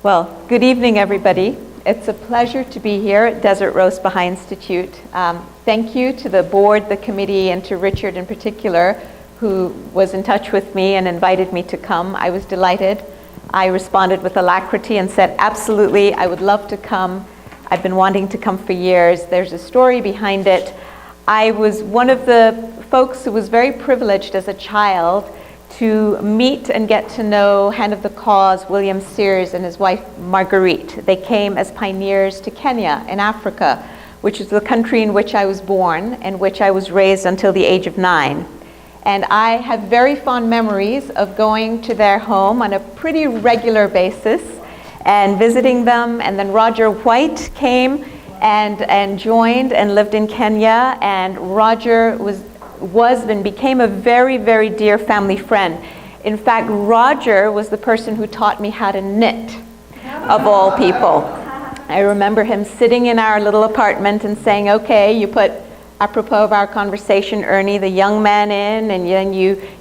Well, good evening, everybody. It's a pleasure to be here at Desert Rose Baha'i Institute. Thank you to the board, the committee, and to Richard in particular, who was in touch with me and invited me to come. I was delighted. I responded with alacrity and said, absolutely, I would love to come. I've been wanting to come for years. There's a story behind it. I was one of the folks who was very privileged as a child to meet and get to know Hand of the Cause, William Sears, and his wife, Marguerite. They came as pioneers to Kenya in Africa, which is the country in which I was born and which I was raised until the age of 9. And I have very fond memories of going to their home on a pretty regular basis and visiting them. And then Roger White came and joined and lived in Kenya. And Roger was and became a very, very dear family friend. In fact, Roger was the person who taught me how to knit, of all people. I remember him sitting in our little apartment and saying, okay, you put, apropos of our conversation, Ernie, the young man in, and then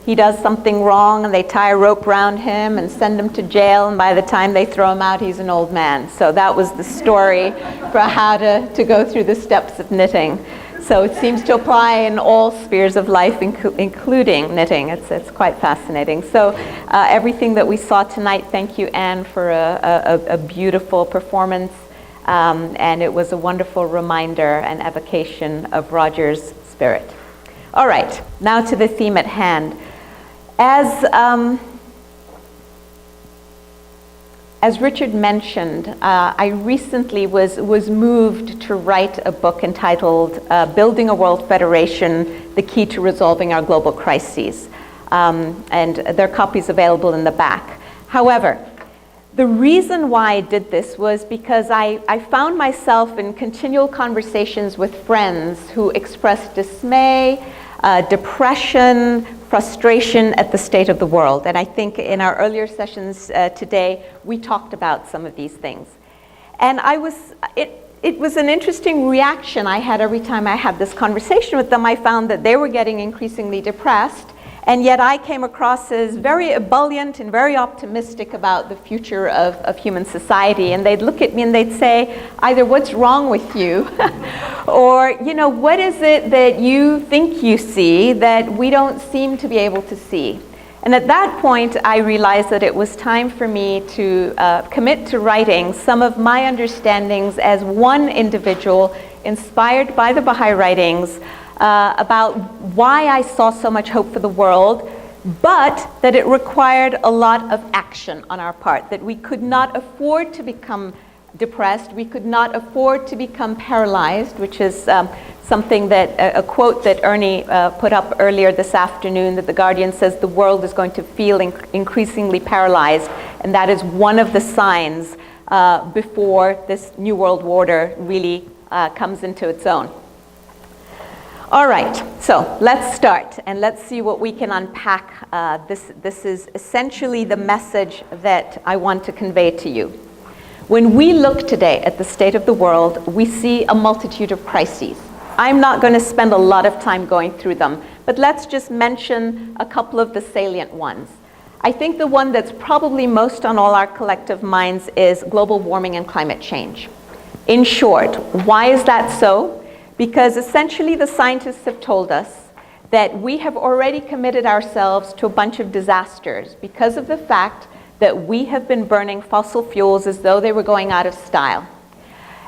he does something wrong, and they tie a rope around him and send him to jail, and by the time they throw him out, he's an old man. So that was the story for how to go through the steps of knitting. So it seems to apply in all spheres of life, including knitting. It's quite fascinating. So everything that we saw tonight, thank you, Anne, for a beautiful performance. And it was a wonderful reminder and evocation of Roger's spirit. All right, now to the theme at hand. As Richard mentioned, I recently was moved to write a book entitled Building a World Federation, The Key to Resolving Our Global Crises. And there are copies available in the back. However, the reason why I did this was because I found myself in continual conversations with friends who expressed dismay, depression, frustration at the state of the world. And I think in our earlier sessions today, we talked about some of these things. And it was an interesting reaction I had every time I had this conversation with them. I found that they were getting increasingly depressed, and yet I came across as very ebullient and very optimistic about the future of human society. And they'd look at me and they'd say, either what's wrong with you, or, what is it that you think you see that we don't seem to be able to see? And at that point, I realized that it was time for me to commit to writing some of my understandings as one individual inspired by the Baha'i writings about why I saw so much hope for the world, but that it required a lot of action on our part, that we could not afford to become depressed, we could not afford to become paralyzed, which is something that, a quote that Ernie put up earlier this afternoon, that The Guardian says the world is going to feel increasingly paralyzed, and that is one of the signs before this New World Order really comes into its own. All right, so let's start and let's see what we can unpack. This is essentially the message that I want to convey to you. When we look today at the state of the world, we see a multitude of crises. I'm not going to spend a lot of time going through them, but let's just mention a couple of the salient ones. I think the one that's probably most on all our collective minds is global warming and climate change. In short, why is that so? Because essentially the scientists have told us that we have already committed ourselves to a bunch of disasters because of the fact that we have been burning fossil fuels as though they were going out of style.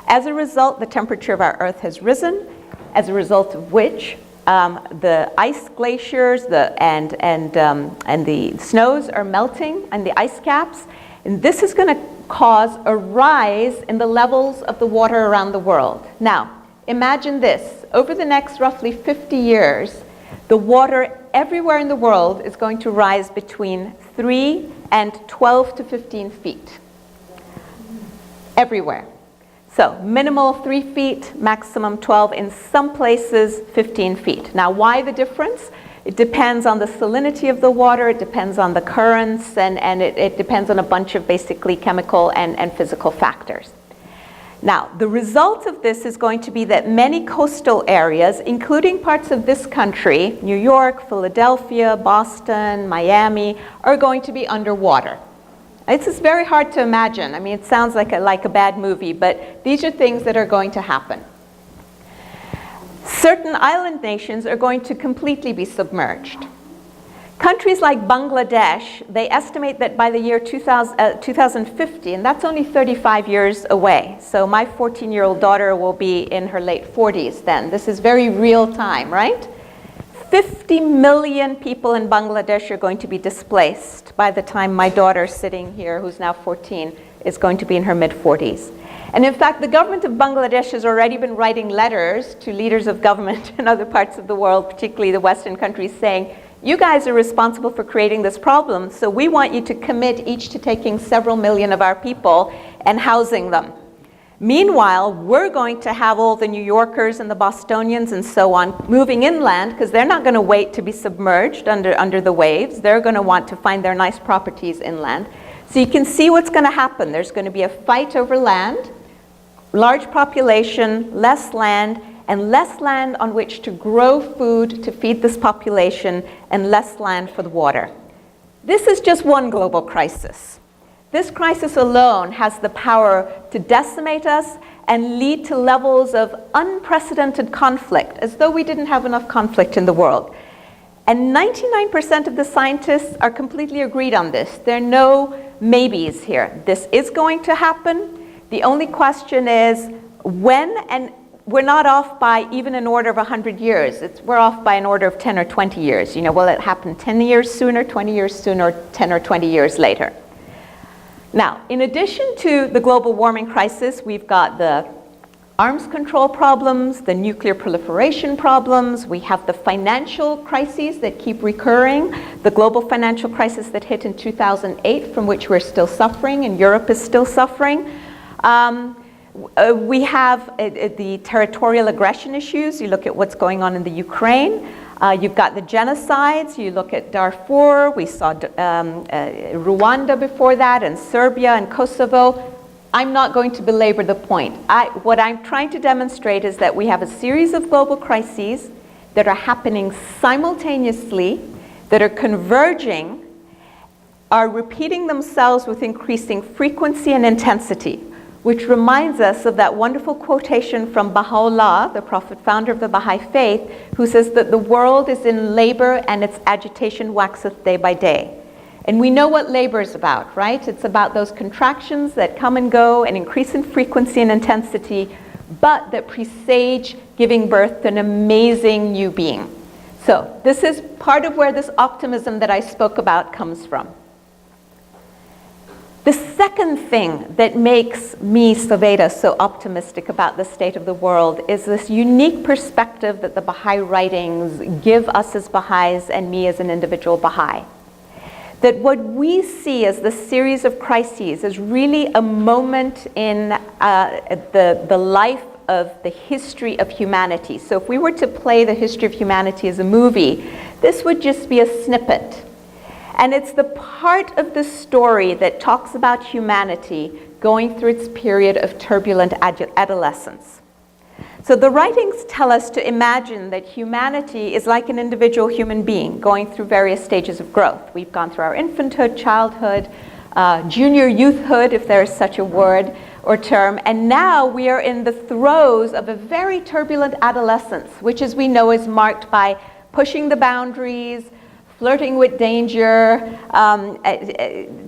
As a result, the temperature of our Earth has risen, as a result of which the ice glaciers and the snows are melting and the ice caps, and this is going to cause a rise in the levels of the water around the world. Now, imagine this, over the next roughly 50 years, the water everywhere in the world is going to rise between 3 and 12 to 15 feet. Everywhere. So minimal 3 feet, maximum 12, in some places 15 feet. Now why the difference? It depends on the salinity of the water, it depends on the currents, and it depends on a bunch of basically chemical and physical factors. Now, the result of this is going to be that many coastal areas, including parts of this country, New York, Philadelphia, Boston, Miami, are going to be underwater. This is very hard to imagine. I mean, it sounds like a bad movie, but these are things that are going to happen. Certain island nations are going to completely be submerged. Countries like Bangladesh, they estimate that by the year 2050, and that's only 35 years away, so my 14-year-old daughter will be in her late 40s then. This is very real time, right? 50 million people in Bangladesh are going to be displaced by the time my daughter sitting here, who's now 14, is going to be in her mid-40s. And in fact, the government of Bangladesh has already been writing letters to leaders of government in other parts of the world, particularly the Western countries, saying, you guys are responsible for creating this problem, so we want you to commit each to taking several million of our people and housing them. Meanwhile, we're going to have all the New Yorkers and the Bostonians and so on moving inland, because they're not going to wait to be submerged under the waves. They're going to want to find their nice properties inland. So you can see what's going to happen. There's going to be a fight over land, large population, less land, and less land on which to grow food to feed this population, and less land for the water. This is just one global crisis. This crisis alone has the power to decimate us and lead to levels of unprecedented conflict, as though we didn't have enough conflict in the world. And 99% of the scientists are completely agreed on this. There are no maybes here. This is going to happen. The only question is when, and we're not off by even an order of 100 years. We're off by an order of 10 or 20 years. You know, will it happen 10 years sooner, 20 years sooner, or 10 or 20 years later? Now, in addition to the global warming crisis, we've got the arms control problems, the nuclear proliferation problems. We have the financial crises that keep recurring, the global financial crisis that hit in 2008, from which we're still suffering, and Europe is still suffering. We have the territorial aggression issues. You look at what's going on in the Ukraine. You've got the genocides. You look at Darfur. We saw Rwanda before that, and Serbia and Kosovo. I'm not going to belabor the point. What I'm trying to demonstrate is that we have a series of global crises that are happening simultaneously, that are converging, are repeating themselves with increasing frequency and intensity, which reminds us of that wonderful quotation from Baha'u'llah, the prophet founder of the Baha'i faith, who says that the world is in labor and its agitation waxeth day by day. And we know what labor is about, right? It's about those contractions that come and go and increase in frequency and intensity, but that presage giving birth to an amazing new being. So this is part of where this optimism that I spoke about comes from. The second thing that makes me, Sovaida, so optimistic about the state of the world is this unique perspective that the Baha'i writings give us as Baha'is and me as an individual Baha'i. That what we see as the series of crises is really a moment in the life of the history of humanity. So if we were to play the history of humanity as a movie, this would just be a snippet. And it's the part of the story that talks about humanity going through its period of turbulent adolescence. So the writings tell us to imagine that humanity is like an individual human being going through various stages of growth. We've gone through our infanthood, childhood, junior youthhood, if there is such a word or term, and now we are in the throes of a very turbulent adolescence, which, as we know, is marked by pushing the boundaries, flirting with danger,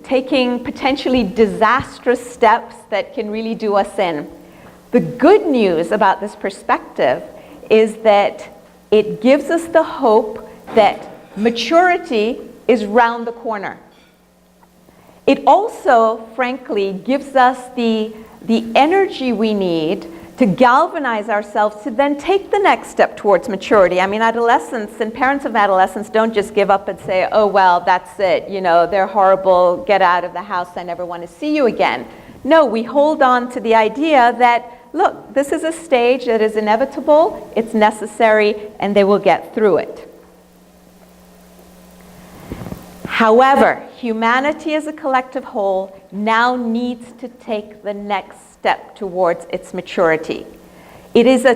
taking potentially disastrous steps that can really do us in. The good news about this perspective is that it gives us the hope that maturity is round the corner. It also, frankly, gives us the energy we need to galvanize ourselves to then take the next step towards maturity. I mean, adolescents and parents of adolescents don't just give up and say, oh, well, that's it, you know, they're horrible, get out of the house, I never want to see you again. No, we hold on to the idea that, look, this is a stage that is inevitable, it's necessary, and they will get through it. However, humanity as a collective whole now needs to take the next step towards its maturity. It is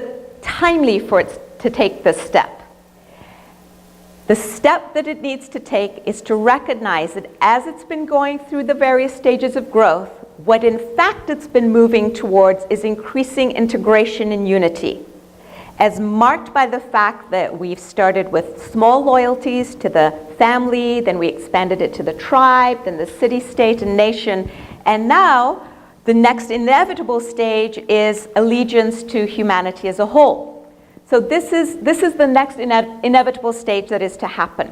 timely for it to take this step. The step that it needs to take is to recognize that as it's been going through the various stages of growth, what in fact it's been moving towards is increasing integration and unity, as marked by the fact that we've started with small loyalties to the family, then we expanded it to the tribe, then the city, state, and nation, and now the next inevitable stage is allegiance to humanity as a whole. So this is the next inevitable stage that is to happen.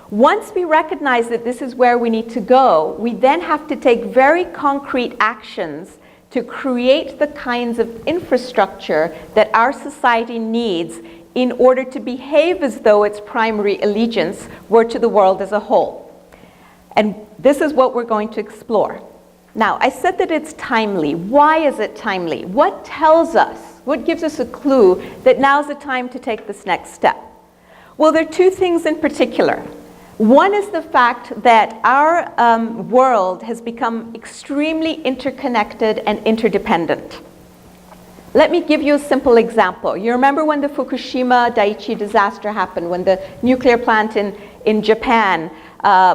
Once we recognize that this is where we need to go, we then have to take very concrete actions to create the kinds of infrastructure that our society needs in order to behave as though its primary allegiance were to the world as a whole. And this is what we're going to explore. Now, I said that it's timely. Why is it timely? What tells us, what gives us a clue that now's the time to take this next step? Well, there are two things in particular. One is the fact that our world has become extremely interconnected and interdependent. Let me give you a simple example. You remember when the Fukushima Daiichi disaster happened, when the nuclear plant in Japan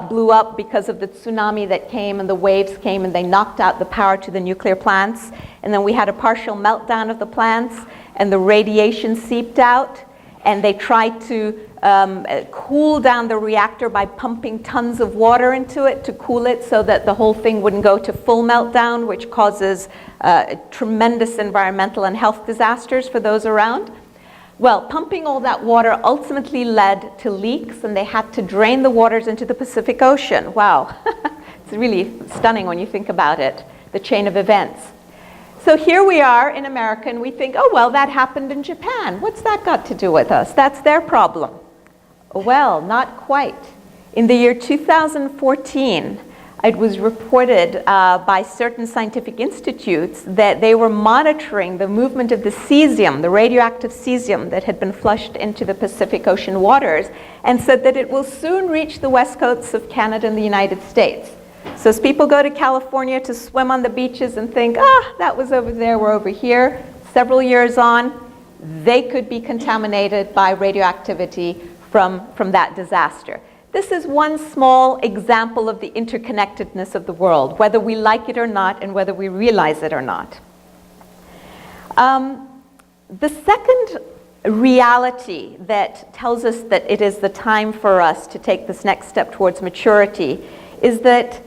blew up because of the tsunami that came and the waves came and they knocked out the power to the nuclear plants, and then we had a partial meltdown of the plants and the radiation seeped out, and they tried to cool down the reactor by pumping tons of water into it to cool it so that the whole thing wouldn't go to full meltdown, which causes tremendous environmental and health disasters for those around. Well, pumping all that water ultimately led to leaks, and they had to drain the waters into the Pacific Ocean. Wow, it's really stunning when you think about it, the chain of events. So here we are in America, and we think, oh, well, that happened in Japan. What's that got to do with us? That's their problem. Well, not quite. In the year 2014, it was reported by certain scientific institutes that they were monitoring the movement of the cesium, the radioactive cesium that had been flushed into the Pacific Ocean waters, and said that it will soon reach the west coasts of Canada and the United States. So as people go to California to swim on the beaches and think, that was over there, we're over here, several years on, they could be contaminated by radioactivity from that disaster. This is one small example of the interconnectedness of the world, whether we like it or not and whether we realize it or not. The second reality that tells us that it is the time for us to take this next step towards maturity is that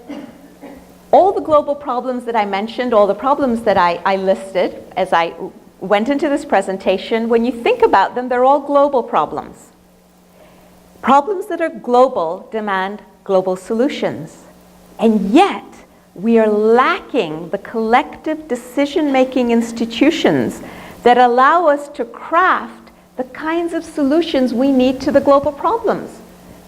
all the global problems that I mentioned, all the problems that I listed as I went into this presentation, when you think about them, they're all global problems. Problems that are global demand global solutions. And yet, we are lacking the collective decision-making institutions that allow us to craft the kinds of solutions we need to the global problems.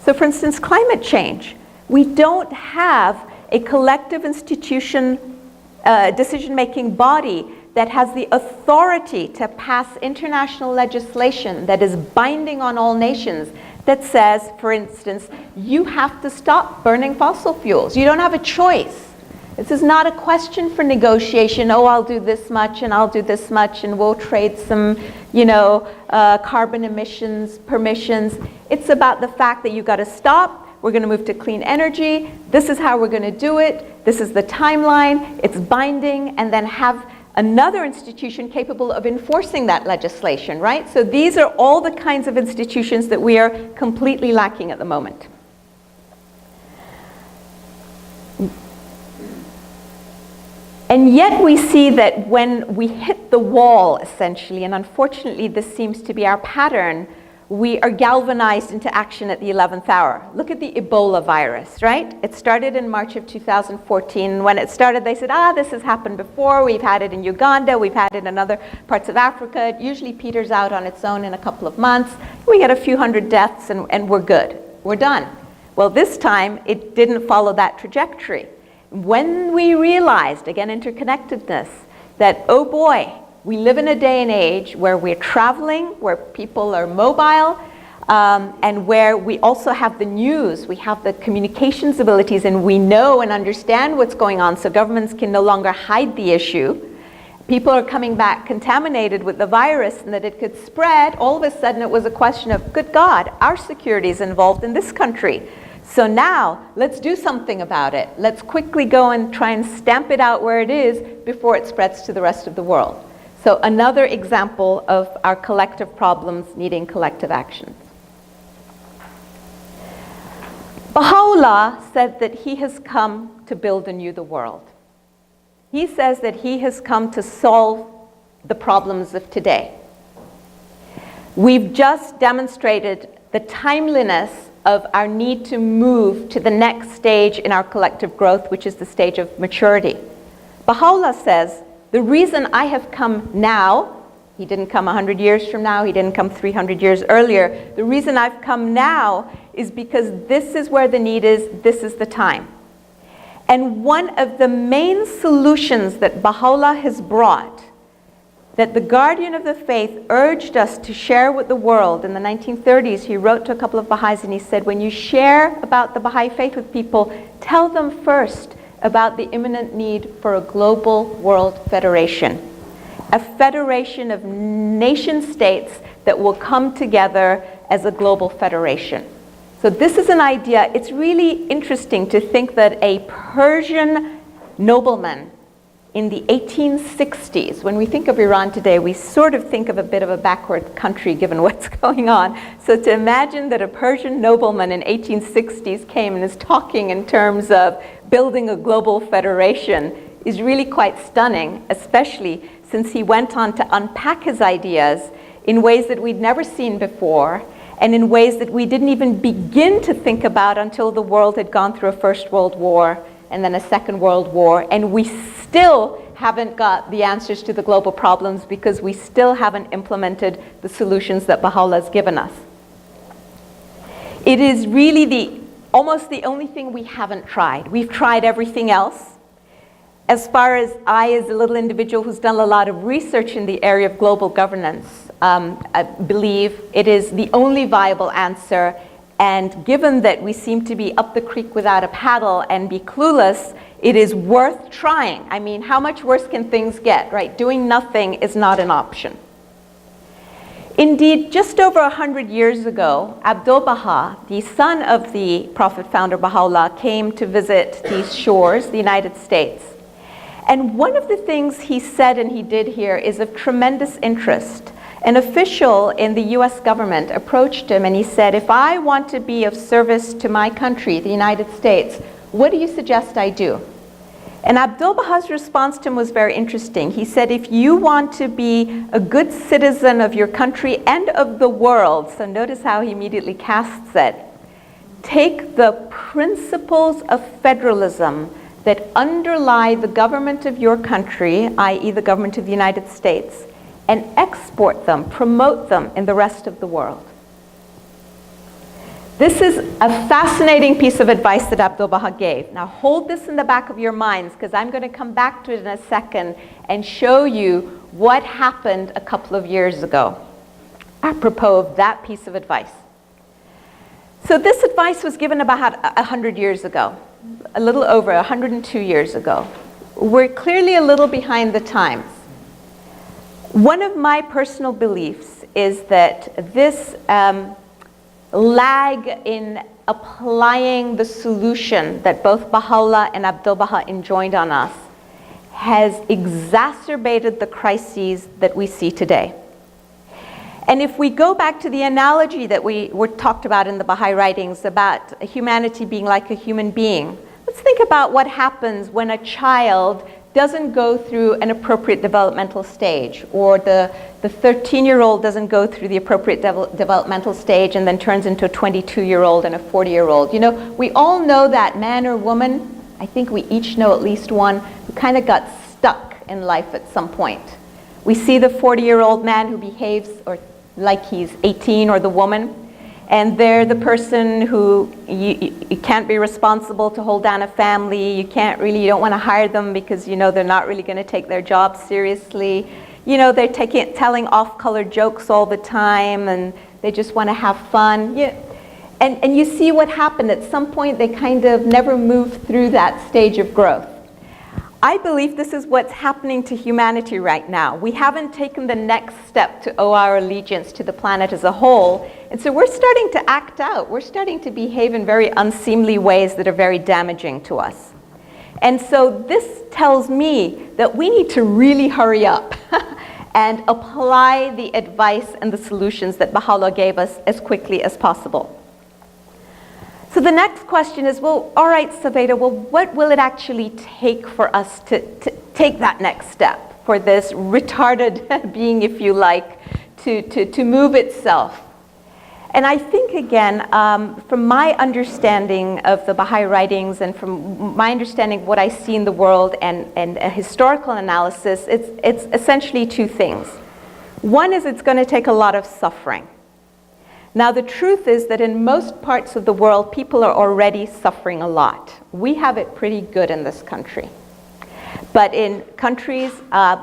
So for instance, climate change. We don't have a collective institution, decision-making body that has the authority to pass international legislation that is binding on all nations, that says, for instance, you have to stop burning fossil fuels. You don't have a choice. This is not a question for negotiation. Oh, I'll do this much and I'll do this much and we'll trade some, carbon emissions, permissions. It's about the fact that you've got to stop. We're going to move to clean energy. This is how we're going to do it. This is the timeline. It's binding, and then have another institution capable of enforcing that legislation, right? So these are all the kinds of institutions that we are completely lacking at the moment. And yet we see that when we hit the wall, essentially, and unfortunately this seems to be our pattern, we are galvanized into action at the 11th hour. Look at the Ebola virus, right? It started in March of 2014. When it started, they said, this has happened before. We've had it in Uganda. We've had it in other parts of Africa. It usually peters out on its own in a couple of months. We get a few hundred deaths and we're good. We're done. Well, this time, it didn't follow that trajectory. When we realized, again, interconnectedness, that, oh boy, we live in a day and age where we're traveling, where people are mobile, and where we also have the news, we have the communications abilities, and we know and understand what's going on, so governments can no longer hide the issue. people are coming back contaminated with the virus and that it could spread, all of a sudden it was a question of, good God, our security is involved in this country. So now, let's do something about it. Let's quickly go and try and stamp it out where it is before it spreads to the rest of the world. So another example of our collective problems needing collective actions. Baha'u'llah said that he has come to build anew the world. He says that he has come to solve the problems of today. We've just demonstrated the timeliness of our need to move to the next stage in our collective growth, which is the stage of maturity. Baha'u'llah says, the reason I have come now, he didn't come 100 years from now, he didn't come 300 years earlier, the reason I've come now is because this is where the need is, this is the time. And one of the main solutions that Baha'u'llah has brought, that the guardian of the faith urged us to share with the world in the 1930s, he wrote to a couple of Baha'is and he said, when you share about the Baha'i faith with people, tell them first about the imminent need for a global world federation. A federation of nation states that will come together as a global federation. So this is an idea, it's really interesting to think that a Persian nobleman in the 1860s, when we think of Iran today, we sort of think of a bit of a backward country given what's going on. So to imagine that a Persian nobleman in 1860s came and is talking in terms of building a global federation is really quite stunning, especially since he went on to unpack his ideas in ways that we'd never seen before, and in ways that we didn't even begin to think about until the world had gone through a First World War and then a Second World War, and we still haven't got the answers to the global problems because we still haven't implemented the solutions that Baha'u'llah has given us. It is really almost the only thing we haven't tried. We've tried everything else. As far as I, as a little individual who's done a lot of research in the area of global governance, I believe it is the only viable answer. And given that we seem to be up the creek without a paddle and be clueless, it is worth trying. I mean, how much worse can things get, right? Doing nothing is not an option. Indeed, just over 100 years ago, Abdu'l-Baha, the son of the Prophet founder Baha'u'llah, came to visit these shores, the United States. And one of the things he said and he did here is of tremendous interest. An official in the US government approached him and he said, if I want to be of service to my country, the United States, what do you suggest I do? And Abdu'l-Baha's response to him was very interesting. He said, if you want to be a good citizen of your country and of the world, so notice how he immediately casts it, take the principles of federalism that underlie the government of your country, i.e. the government of the United States, and export them, promote them in the rest of the world. This is a fascinating piece of advice that Abdu'l-Baha gave. Now hold this in the back of your minds because I'm going to come back to it in a second and show you what happened a couple of years ago apropos of that piece of advice. So this advice was given about 100 years ago, a little over 102 years ago. We're clearly a little behind the times. One of my personal beliefs is that this lag in applying the solution that both Baha'u'llah and Abdu'l-Baha enjoined on us has exacerbated the crises that we see today. And if we go back to the analogy that we were talked about in the Baha'i writings about humanity being like a human being, let's think about what happens when a child doesn't go through an appropriate developmental stage, or the 13-year-old doesn't go through the appropriate developmental stage and then turns into a 22-year-old and a 40-year-old. You know, we all know that man or woman, I think we each know at least one, who kind of got stuck in life at some point. We see the 40-year-old man who behaves or like he's 18, or the woman, and they're the person who you can't be responsible to hold down a family. You don't want to hire them because you know they're not really going to take their job seriously. You know, they're telling off-color jokes all the time, and they just want to have fun. And you see what happened. At some point, they kind of never moved through that stage of growth. I believe this is what's happening to humanity right now. We haven't taken the next step to owe our allegiance to the planet as a whole. And so we're starting to act out. We're starting to behave in very unseemly ways that are very damaging to us. And so this tells me that we need to really hurry up and apply the advice and the solutions that Baha'u'llah gave us as quickly as possible. So the next question is, well, all right, Zubaydah, well, what will it actually take for us to take that next step, for this retarded being, if you like, to move itself? And I think, again, from my understanding of the Baha'i writings and from my understanding of what I see in the world and a historical analysis, it's essentially two things. One is it's going to take a lot of suffering. Now, the truth is that in most parts of the world, people are already suffering a lot. We have it pretty good in this country. But in countries,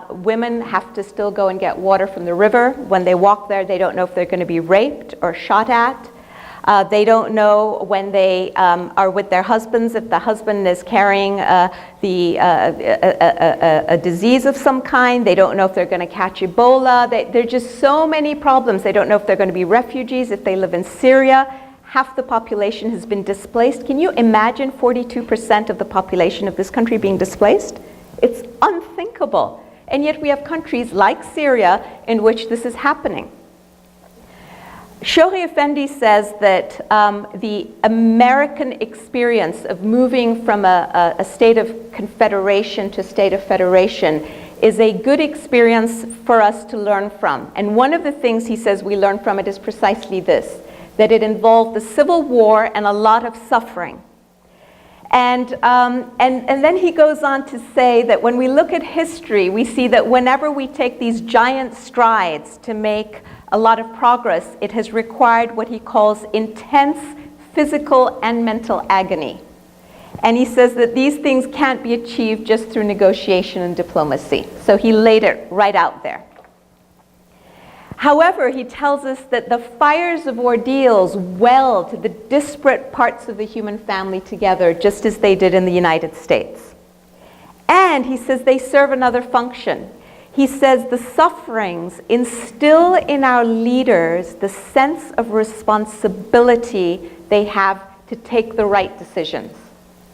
women have to still go and get water from the river. When they walk there, they don't know if they're going to be raped or shot at. They don't know when they are with their husbands, if the husband is carrying a disease of some kind. They don't know if they're going to catch Ebola. There are just so many problems. They don't know if they're going to be refugees, if they live in Syria. Half the population has been displaced. Can you imagine 42% of the population of this country being displaced? It's unthinkable. And yet we have countries like Syria in which this is happening. Shoghi Effendi says that the American experience of moving from a state of confederation to a state of federation is a good experience for us to learn from. And one of the things he says we learn from it is precisely this, that it involved the Civil War and a lot of suffering. And then he goes on to say that when we look at history, we see that whenever we take these giant strides to make a lot of progress, it has required what he calls intense physical and mental agony. And he says that these things can't be achieved just through negotiation and diplomacy. So he laid it right out there. However, he tells us that the fires of ordeals weld the disparate parts of the human family together, just as they did in the United States. And he says they serve another function. He says the sufferings instill in our leaders the sense of responsibility they have to take the right decisions.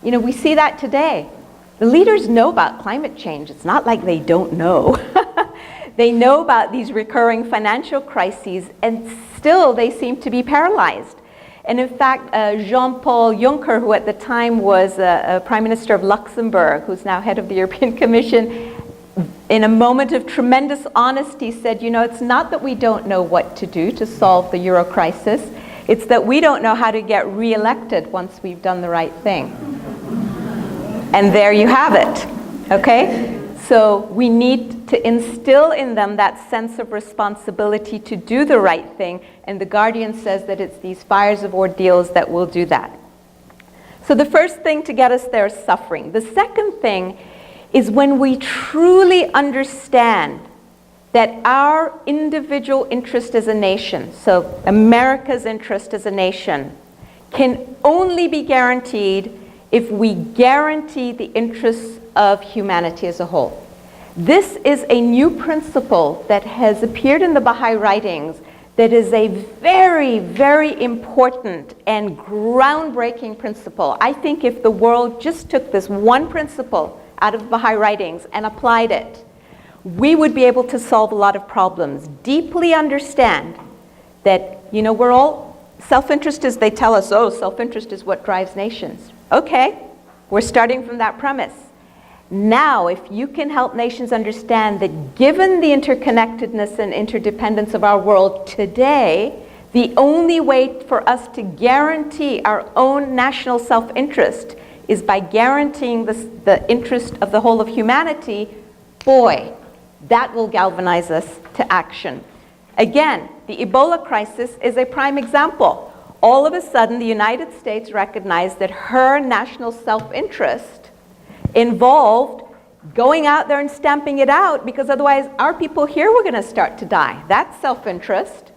You know, we see that today. The leaders know about climate change. It's not like they don't know. They know about these recurring financial crises, and still they seem to be paralyzed. And in fact, Jean-Paul Juncker, who at the time was Prime Minister of Luxembourg, who's now head of the European Commission, in a moment of tremendous honesty said, you know, it's not that we don't know what to do to solve the euro crisis, it's that we don't know how to get re-elected once we've done the right thing. And there you have it, okay? So we need to instill in them that sense of responsibility to do the right thing, and the Guardian says that it's these fires of ordeals that will do that. So the first thing to get us there is suffering. The second thing is when we truly understand that our individual interest as a nation, so America's interest as a nation, can only be guaranteed if we guarantee the interests of humanity as a whole. This is a new principle that has appeared in the Baha'i writings that is a very, very important and groundbreaking principle. I think if the world just took this one principle out of the Baha'i writings and applied it, we would be able to solve a lot of problems. Deeply understand that, you know, we're all self-interest is, they tell us, oh, self-interest is what drives nations. Okay, we're starting from that premise. Now, if you can help nations understand that given the interconnectedness and interdependence of our world today, the only way for us to guarantee our own national self-interest is by guaranteeing the interest of the whole of humanity, boy, that will galvanize us to action. Again, the Ebola crisis is a prime example. All of a sudden, the United States recognized that her national self-interest involved going out there and stamping it out, because otherwise our people here were going to start to die. That's self-interest.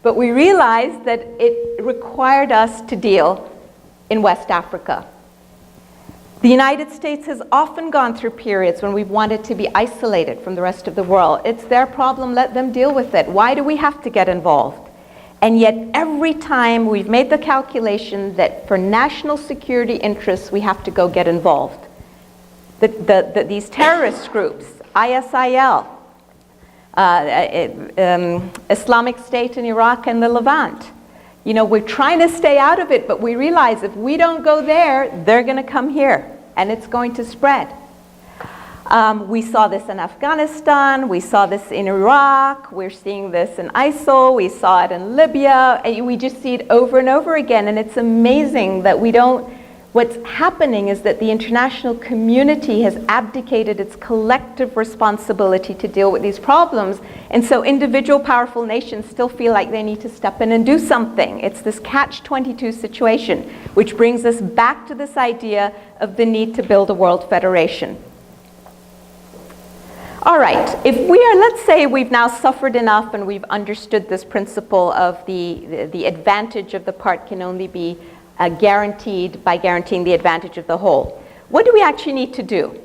But we realized that it required us to deal in West Africa. The United States has often gone through periods when we've wanted to be isolated from the rest of the world. It's their problem, let them deal with it. Why do we have to get involved? And yet every time we've made the calculation that for national security interests, we have to go get involved. These terrorist groups, ISIL, Islamic State in Iraq and the Levant. You know, we're trying to stay out of it, but we realize if we don't go there, they're going to come here, and it's going to spread. We saw this in Afghanistan, we saw this in Iraq, we're seeing this in ISIL, we saw it in Libya, and we just see it over and over again, and it's amazing that we don't. What's happening is that the international community has abdicated its collective responsibility to deal with these problems, and so individual powerful nations still feel like they need to step in and do something. It's this catch-22 situation, which brings us back to this idea of the need to build a world federation. All right, if we are, let's say we've now suffered enough and we've understood this principle of the advantage of the part can only be guaranteed by guaranteeing the advantage of the whole. What do we actually need to do?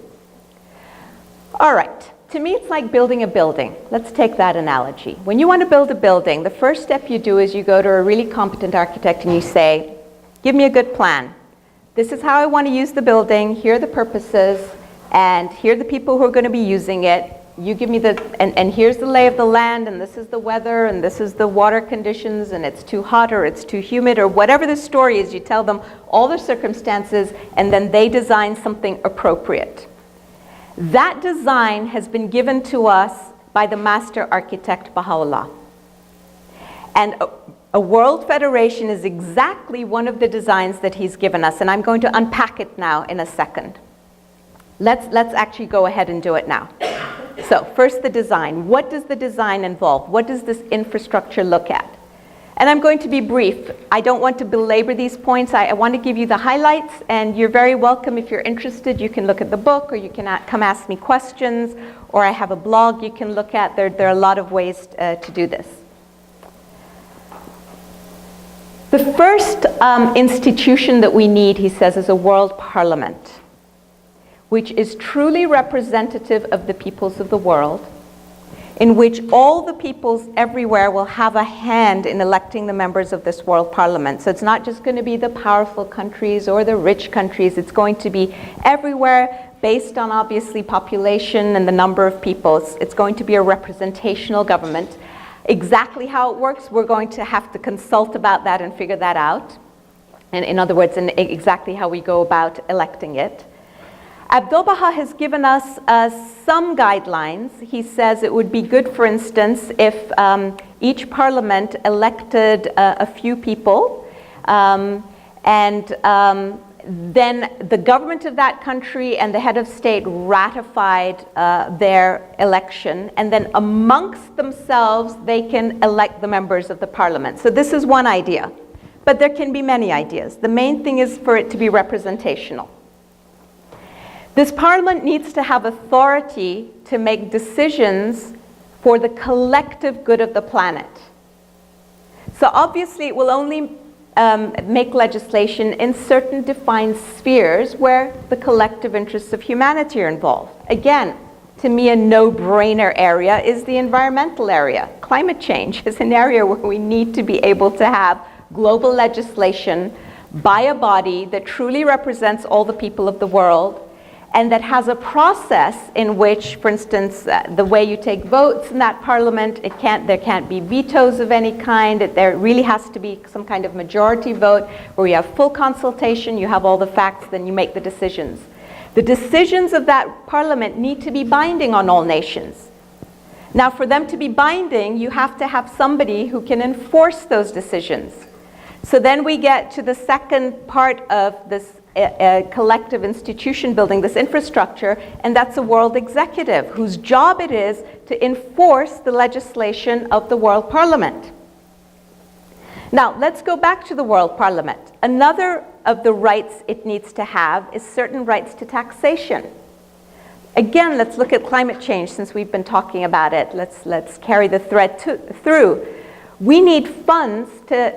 All right, to me it's like building a building. Let's take that analogy. When you want to build a building, the first step you do is you go to a really competent architect and you say, give me a good plan. This is how I want to use the building, here are the purposes, and here are the people who are going to be using it. You give me and here's the lay of the land, and this is the weather, and this is the water conditions, and it's too hot or it's too humid, or whatever the story is, you tell them all the circumstances, and then they design something appropriate. That design has been given to us by the master architect Baha'u'llah. And a world federation is exactly one of the designs that he's given us, and I'm going to unpack it now in a second. Let's actually go ahead and do it now. So first the design. What does the design involve? What does this infrastructure look at? And I'm going to be brief. I don't want to belabor these points. I want to give you the highlights, and you're very welcome. If you're interested, you can look at the book, or you can come ask me questions, or I have a blog you can look at. There are a lot of ways to do this. The first institution that we need, he says, is a world parliament, which is truly representative of the peoples of the world, in which all the peoples everywhere will have a hand in electing the members of this world parliament. So it's not just going to be the powerful countries or the rich countries. It's going to be everywhere based on, obviously, population and the number of people. It's going to be a representational government. Exactly how it works, we're going to have to consult about that and figure that out. And in other words, exactly how we go about electing it. Abdu'l-Baha has given us some guidelines. He says it would be good, for instance, if each parliament elected a few people, and then the government of that country and the head of state ratified their election, and then amongst themselves they can elect the members of the parliament. So this is one idea, but there can be many ideas. The main thing is for it to be representational. This parliament needs to have authority to make decisions for the collective good of the planet. So obviously it will only make legislation in certain defined spheres where the collective interests of humanity are involved. Again, to me, a no-brainer area is the environmental area. Climate change is an area where we need to be able to have global legislation by a body that truly represents all the people of the world, and that has a process in which, for instance, the way you take votes in that parliament, there can't be vetoes of any kind. There really has to be some kind of majority vote where you have full consultation, you have all the facts, then you make the decisions. The decisions of that parliament need to be binding on all nations. Now, for them to be binding, you have to have somebody who can enforce those decisions. So then we get to the second part of this collective institution building, this infrastructure, and that's a world executive whose job it is to enforce the legislation of the world parliament. Now, let's go back to the world parliament. Another of the rights it needs to have is certain rights to taxation. Again, let's look at climate change since we've been talking about it. Let's carry the thread through. We need funds to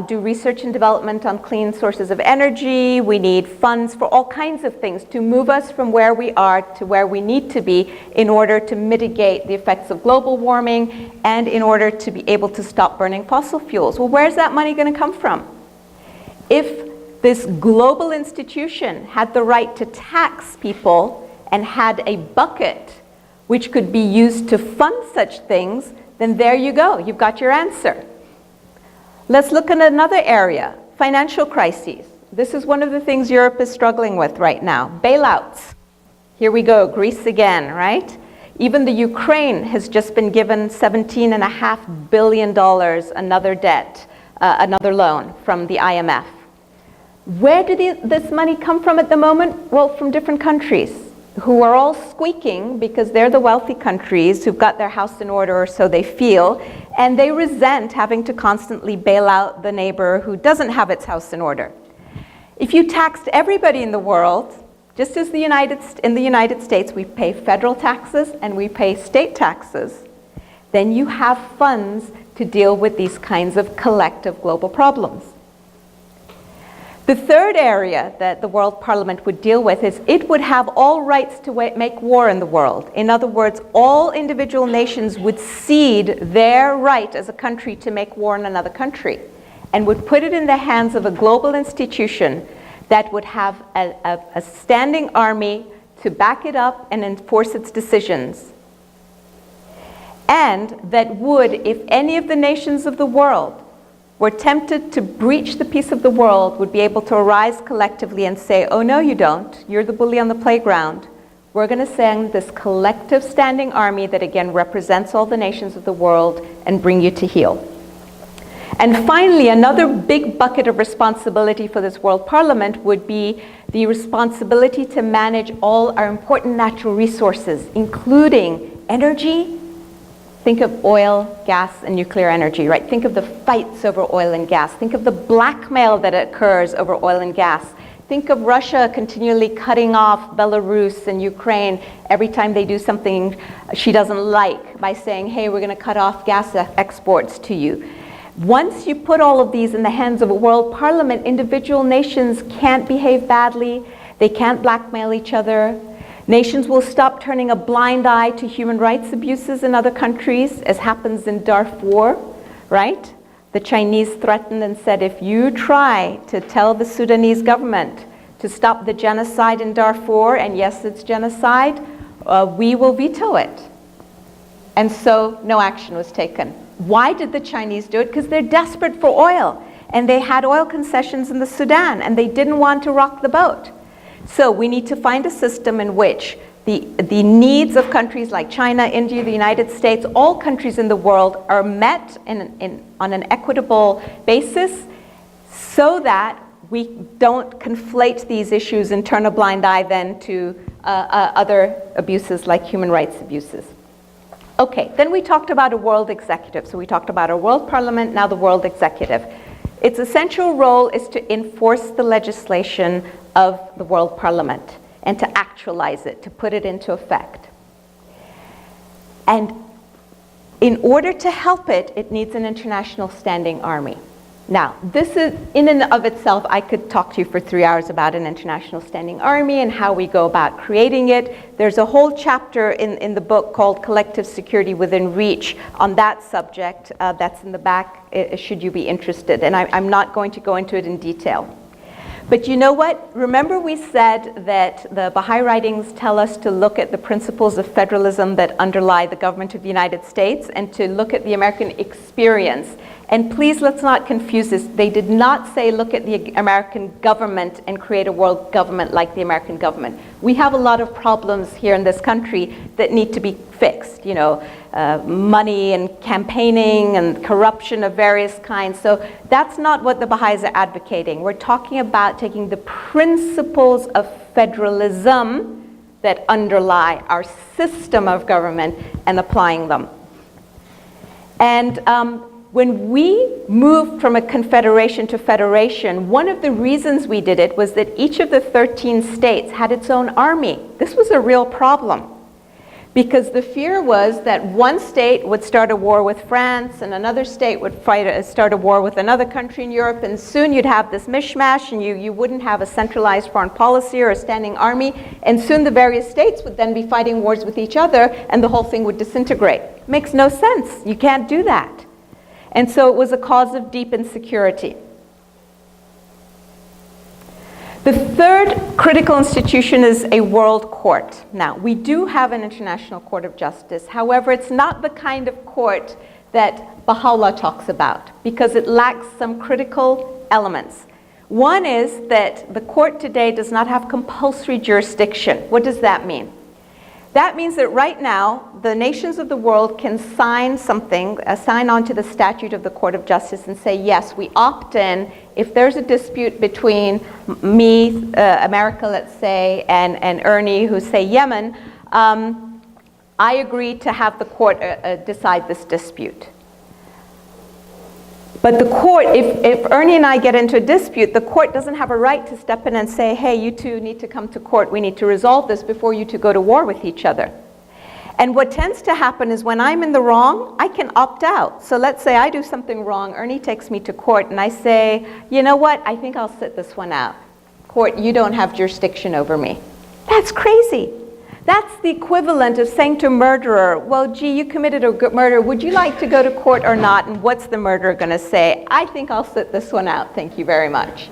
do research and development on clean sources of energy. We need funds for all kinds of things to move us from where we are to where we need to be in order to mitigate the effects of global warming and in order to be able to stop burning fossil fuels. Well, where's that money going to come from? If this global institution had the right to tax people and had a bucket which could be used to fund such things, then there you go, you've got your answer. Let's look at another area, financial crises. This is one of the things Europe is struggling with right now, bailouts. Here we go, Greece again, right? Even the Ukraine has just been given $17.5 billion another debt, another loan from the IMF. Where did this money come from at the moment? Well, from different countries, who are all squeaking because they're the wealthy countries who've got their house in order, or so they feel, and they resent having to constantly bail out the neighbor who doesn't have its house in order. If you taxed everybody in the world, just as in the United States we pay federal taxes and we pay state taxes, then you have funds to deal with these kinds of collective global problems. The third area that the World Parliament would deal with is it would have all rights to make war in the world. In other words, all individual nations would cede their right as a country to make war in another country and would put it in the hands of a global institution that would have a standing army to back it up and enforce its decisions. And that would, if any of the nations of the world were tempted to breach the peace of the world, would be able to arise collectively and say, oh no you don't, you're the bully on the playground. We're going to send this collective standing army that again represents all the nations of the world and bring you to heel. And finally, another big bucket of responsibility for this World Parliament would be the responsibility to manage all our important natural resources, including energy. Think of oil, gas, and nuclear energy, right? Think of the fights over oil and gas. Think of the blackmail that occurs over oil and gas. Think of Russia continually cutting off Belarus and Ukraine every time they do something she doesn't like by saying, hey, we're going to cut off gas exports to you. Once you put all of these in the hands of a World Parliament, individual nations can't behave badly. They can't blackmail each other. Nations will stop turning a blind eye to human rights abuses in other countries, as happens in Darfur, right? The Chinese threatened and said, if you try to tell the Sudanese government to stop the genocide in Darfur, and yes, it's genocide, we will veto it. And so no action was taken. Why did the Chinese do it? Because they're desperate for oil, and they had oil concessions in the Sudan, and they didn't want to rock the boat. So we need to find a system in which the needs of countries like China, India, the United States, all countries in the world are met on an equitable basis so that we don't conflate these issues and turn a blind eye then to other abuses like human rights abuses. Okay, then we talked about a world executive. So we talked about a world parliament, now the world executive. Its essential role is to enforce the legislation of the World Parliament and to actualize it, to put it into effect. And in order to help it, it needs an international standing army. Now, this is, in and of itself, I could talk to you for 3 hours about an international standing army and how we go about creating it. There's a whole chapter in the book called Collective Security Within Reach on that subject. That's in the back, should you be interested. And I'm not going to go into it in detail. But you know what? Remember we said that the Baha'i writings tell us to look at the principles of federalism that underlie the government of the United States and to look at the American experience. And please let's not confuse this. They did not say look at the American government and create a world government like the American government. We have a lot of problems here in this country that need to be fixed, you know, money and campaigning and corruption of various kinds. So that's not what the Baha'is are advocating. We're talking about taking the principles of federalism that underlie our system of government and applying them. And when we moved from a confederation to federation, one of the reasons we did it was that each of the 13 states had its own army. This was a real problem Because the fear was that one state would start a war with France and another state would start a war with another country in Europe, and soon you'd have this mishmash and you wouldn't have a centralized foreign policy or a standing army, and soon the various states would then be fighting wars with each other and the whole thing would disintegrate. Makes no sense. You can't do that. And so it was a cause of deep insecurity. The third critical institution is a world court. Now, we do have an International Court of Justice. However, it's not the kind of court that Baha'u'llah talks about because it lacks some critical elements. One is that the court today does not have compulsory jurisdiction. What does that mean? That means that right now, the nations of the world can sign something, sign on to the statute of the Court of Justice and say, yes, we opt in. If there's a dispute between me, America, let's say, and Ernie, who say Yemen, I agree to have the court decide this dispute. But the court, if Ernie and I get into a dispute, the court doesn't have a right to step in and say, hey, you two need to come to court. We need to resolve this before you two go to war with each other. And what tends to happen is when I'm in the wrong, I can opt out. So let's say I do something wrong, Ernie takes me to court, and I say, you know what, I think I'll sit this one out. Court, you don't have jurisdiction over me. That's crazy. That's the equivalent of saying to a murderer, well, gee, you committed a murder. Would you like to go to court or not? And what's the murderer going to say? I think I'll sit this one out. Thank you very much.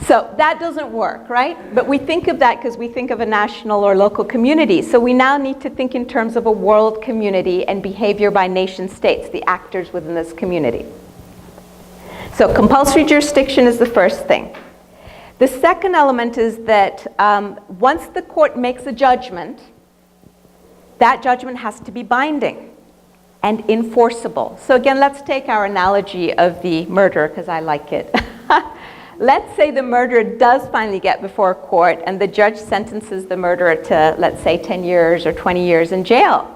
So that doesn't work, right? But we think of that because we think of a national or local community. So we now need to think in terms of a world community and behavior by nation states, the actors within this community. So compulsory jurisdiction is the first thing. The second element is that once the court makes a judgment, that judgment has to be binding and enforceable. So again, let's take our analogy of the murderer, because I like it. Let's say the murderer does finally get before a court and the judge sentences the murderer to, let's say, 10 years or 20 years in jail.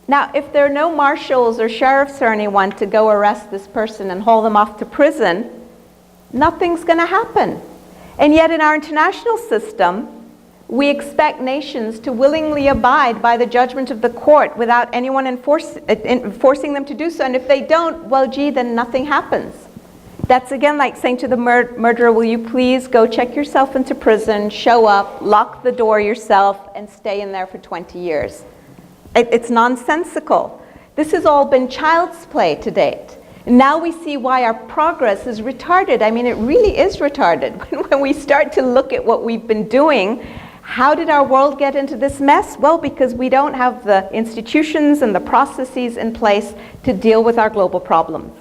Now, if there are no marshals or sheriffs or anyone to go arrest this person and haul them off to prison, nothing's going to happen. And yet in our international system, we expect nations to willingly abide by the judgment of the court without anyone forcing them to do so. And if they don't, well, gee, then nothing happens. That's again like saying to the murderer, will you please go check yourself into prison, show up, lock the door yourself, and stay in there for 20 years. It's nonsensical. This has all been child's play to date. Now we see why our progress is retarded. I mean, it really is retarded. When we start to look at what we've been doing, how did our world get into this mess? Well, because we don't have the institutions and the processes in place to deal with our global problems.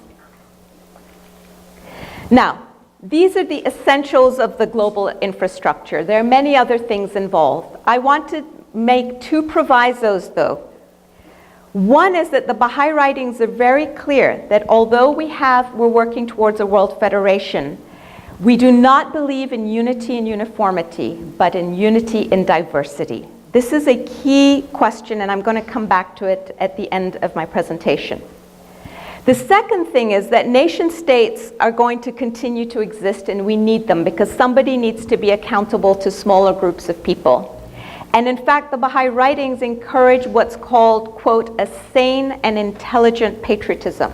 Now, these are the essentials of the global infrastructure. There are many other things involved. I want to make two provisos, though. One is that the Baha'i writings are very clear that although we're working towards a world federation, we do not believe in unity and uniformity, but in unity in diversity. This is a key question, and I'm going to come back to it at the end of my presentation. The second thing is that nation states are going to continue to exist, and we need them because somebody needs to be accountable to smaller groups of people. And in fact, the Baha'i writings encourage what's called, quote, a sane and intelligent patriotism.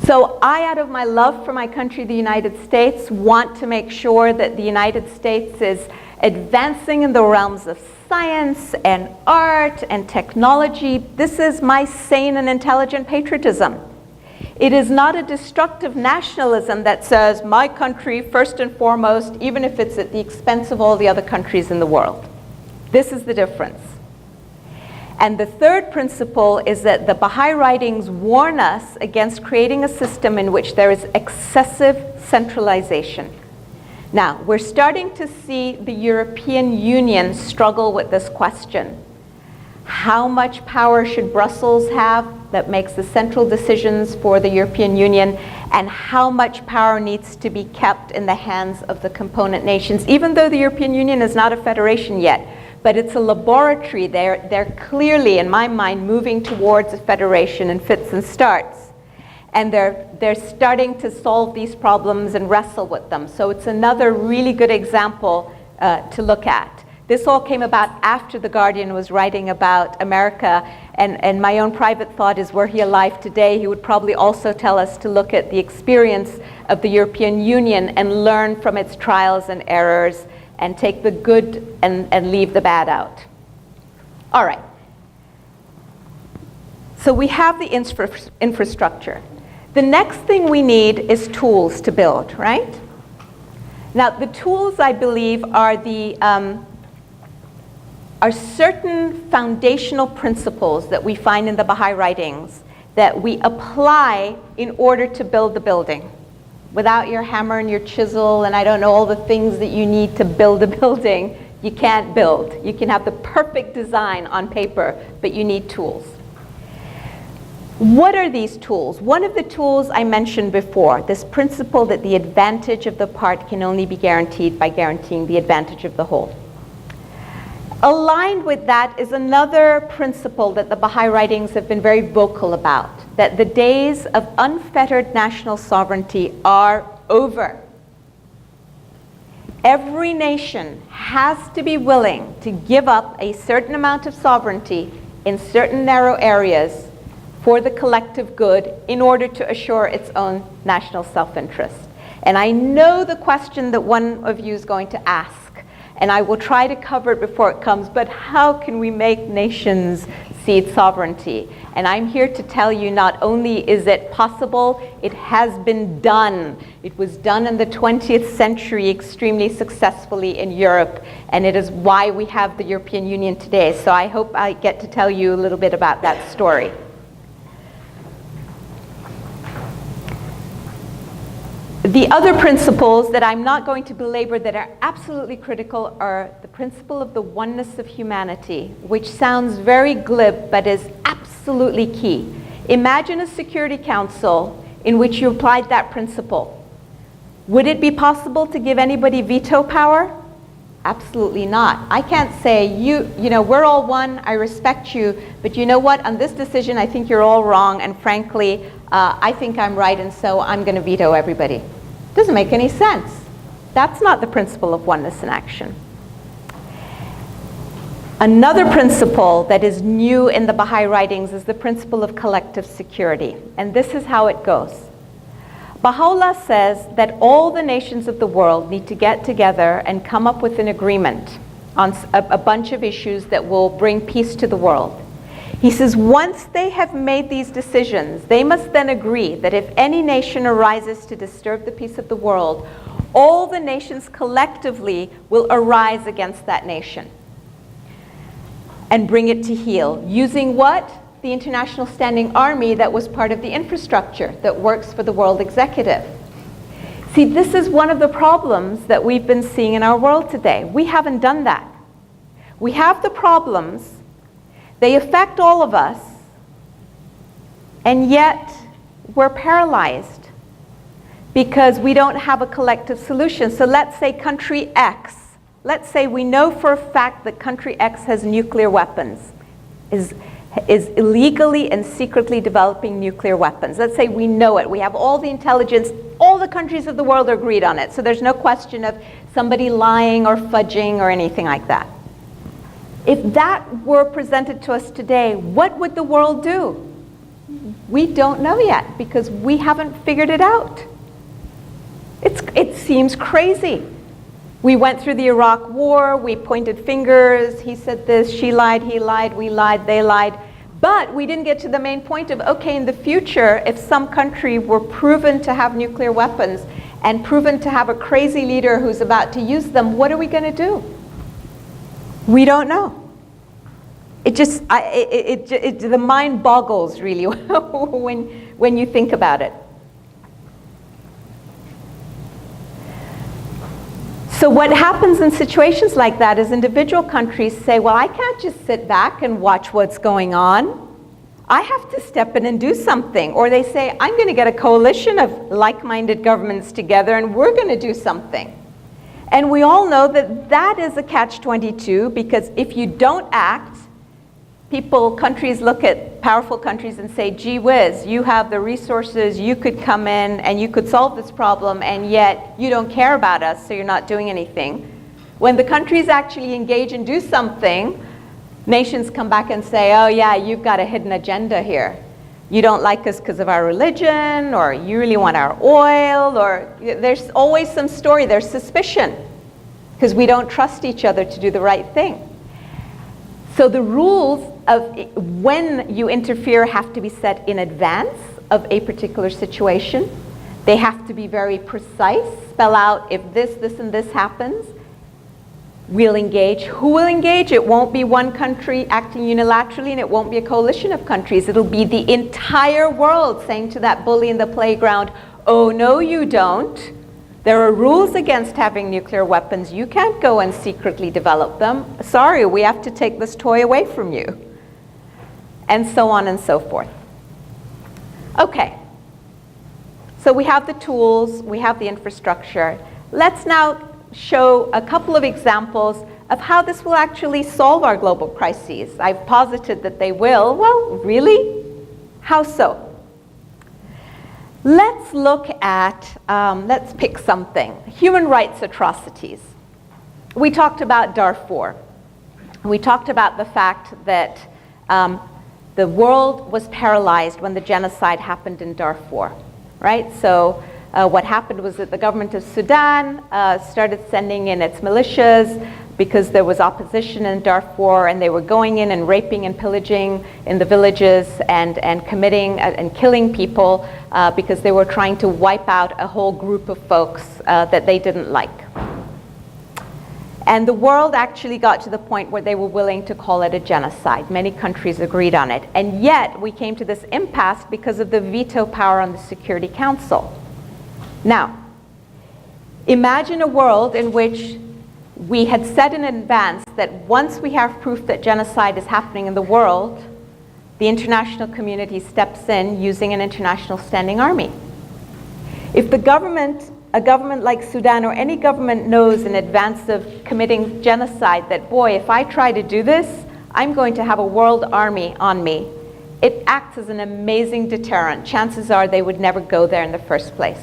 So I, out of my love for my country, the United States, want to make sure that the United States is advancing in the realms of science and art and technology. This is my sane and intelligent patriotism. It is not a destructive nationalism that says, my country first and foremost, even if it's at the expense of all the other countries in the world. This is the difference. And the third principle is that the Baha'i writings warn us against creating a system in which there is excessive centralization. Now, we're starting to see the European Union struggle with this question. How much power should Brussels have that makes the central decisions for the European Union, and how much power needs to be kept in the hands of the component nations, even though the European Union is not a federation yet. But it's a laboratory. They're clearly, in my mind, moving towards a federation in fits and starts. And they're starting to solve these problems and wrestle with them. So it's another really good example to look at. This all came about after The Guardian was writing about America, and my own private thought is, were he alive today, he would probably also tell us to look at the experience of the European Union and learn from its trials and errors and take the good and leave the bad out. All right. So we have the infrastructure. The next thing we need is tools to build, right? Now, the tools, I believe, are certain foundational principles that we find in the Baha'i writings that we apply in order to build the building. Without your hammer and your chisel and I don't know all the things that you need to build a building, you can't build. You can have the perfect design on paper, but you need tools. What are these tools? One of the tools I mentioned before, this principle that the advantage of the part can only be guaranteed by guaranteeing the advantage of the whole. Aligned with that is another principle that the Baha'i writings have been very vocal about, that the days of unfettered national sovereignty are over. Every nation has to be willing to give up a certain amount of sovereignty in certain narrow areas for the collective good in order to assure its own national self-interest. And I know the question that one of you is going to ask, and I will try to cover it before it comes, but how can we make nations cede sovereignty? And I'm here to tell you not only is it possible, it has been done. It was done in the 20th century extremely successfully in Europe, and it is why we have the European Union today. So I hope I get to tell you a little bit about that story. The other principles that I'm not going to belabor that are absolutely critical are the principle of the oneness of humanity, which sounds very glib but is absolutely key. Imagine a Security Council in which you applied that principle. Would it be possible to give anybody veto power? Absolutely not. I can't say, you know, we're all one, I respect you, but you know what, on this decision I think you're all wrong, and frankly, I think I'm right, and so I'm going to veto everybody. Doesn't make any sense. That's not the principle of oneness in action. Another principle that is new in the Baha'i writings is the principle of collective security, and this is how it goes. Baha'u'llah says that all the nations of the world need to get together and come up with an agreement on a bunch of issues that will bring peace to the world. He says once they have made these decisions, they must then agree that if any nation arises to disturb the peace of the world, all the nations collectively will arise against that nation and bring it to heel. Using what? The International Standing Army that was part of the infrastructure that works for the World Executive. See, this is one of the problems that we've been seeing in our world today. We haven't done that. We have the problems. They affect all of us, and yet we're paralyzed because we don't have a collective solution. So let's say country X. Let's say we know for a fact that country X has nuclear weapons, is illegally and secretly developing nuclear weapons. Let's say we know it. We have all the intelligence. All the countries of the world are agreed on it. So there's no question of somebody lying or fudging or anything like that. If that were presented to us today, what would the world do? We don't know yet because we haven't figured it out. It seems crazy. We went through the Iraq War, we pointed fingers, he said this, she lied, he lied, we lied, they lied. But we didn't get to the main point of, okay, in the future, if some country were proven to have nuclear weapons and proven to have a crazy leader who's about to use them, what are we going to do? We don't know. The mind boggles really when you think about it. So what happens in situations like that is individual countries say, well, I can't just sit back and watch what's going on. I have to step in and do something. Or they say, I'm going to get a coalition of like-minded governments together and we're going to do something. And we all know that that is a catch-22 because if you don't act, countries look at powerful countries and say, gee whiz, you have the resources, you could come in and you could solve this problem, and yet you don't care about us, so you're not doing anything. When the countries actually engage and do something, nations come back and say, oh yeah, you've got a hidden agenda here. You don't like us because of our religion, or you really want our oil, or there's always some story, there's suspicion, because we don't trust each other to do the right thing. So the rules of when you interfere have to be set in advance of a particular situation. They have to be very precise, spell out if this, this, and this happens, we'll engage. Who will engage? It won't be one country acting unilaterally, and it won't be a coalition of countries. It'll be the entire world saying to that bully in the playground, oh no you don't. There are rules against having nuclear weapons. You can't go and secretly develop them. Sorry, we have to take this toy away from you. And so on and so forth. Okay. So we have the tools, we have the infrastructure. Let's now show a couple of examples of how this will actually solve our global crises. I've posited that they will. Well, really? How so? Let's look at, let's pick something. Human rights atrocities. We talked about Darfur. We talked about the fact that the world was paralyzed when the genocide happened in Darfur, right? So what happened was that the government of Sudan started sending in its militias because there was opposition in Darfur, and they were going in and raping and pillaging in the villages and committing and killing people because they were trying to wipe out a whole group of folks that they didn't like. And the world actually got to the point where they were willing to call it a genocide. Many countries agreed on it. And yet we came to this impasse because of the veto power on the Security Council. Now, imagine a world in which we had said in advance that once we have proof that genocide is happening in the world, the international community steps in using an international standing army. If the government, a government like Sudan or any government, knows in advance of committing genocide that, boy, if I try to do this, I'm going to have a world army on me, it acts as an amazing deterrent. Chances are they would never go there in the first place.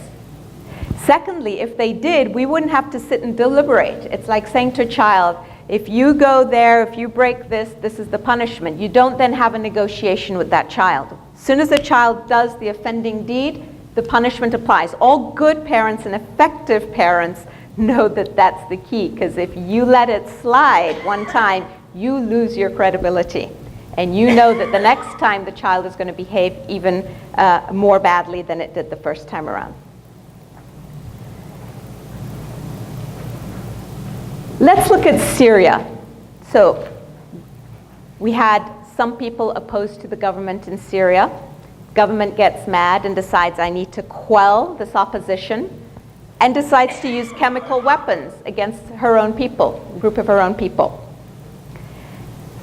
Secondly, if they did, we wouldn't have to sit and deliberate. It's like saying to a child, if you go there, if you break this, this is the punishment. You don't then have a negotiation with that child. As soon as a child does the offending deed, the punishment applies. All good parents and effective parents know that that's the key, because if you let it slide one time, you lose your credibility. And you know that the next time the child is going to behave even more badly than it did the first time around. Let's look at Syria. So we had some people opposed to the government in Syria. Government gets mad and decides, I need to quell this opposition, and decides to use chemical weapons against her own people, a group of her own people.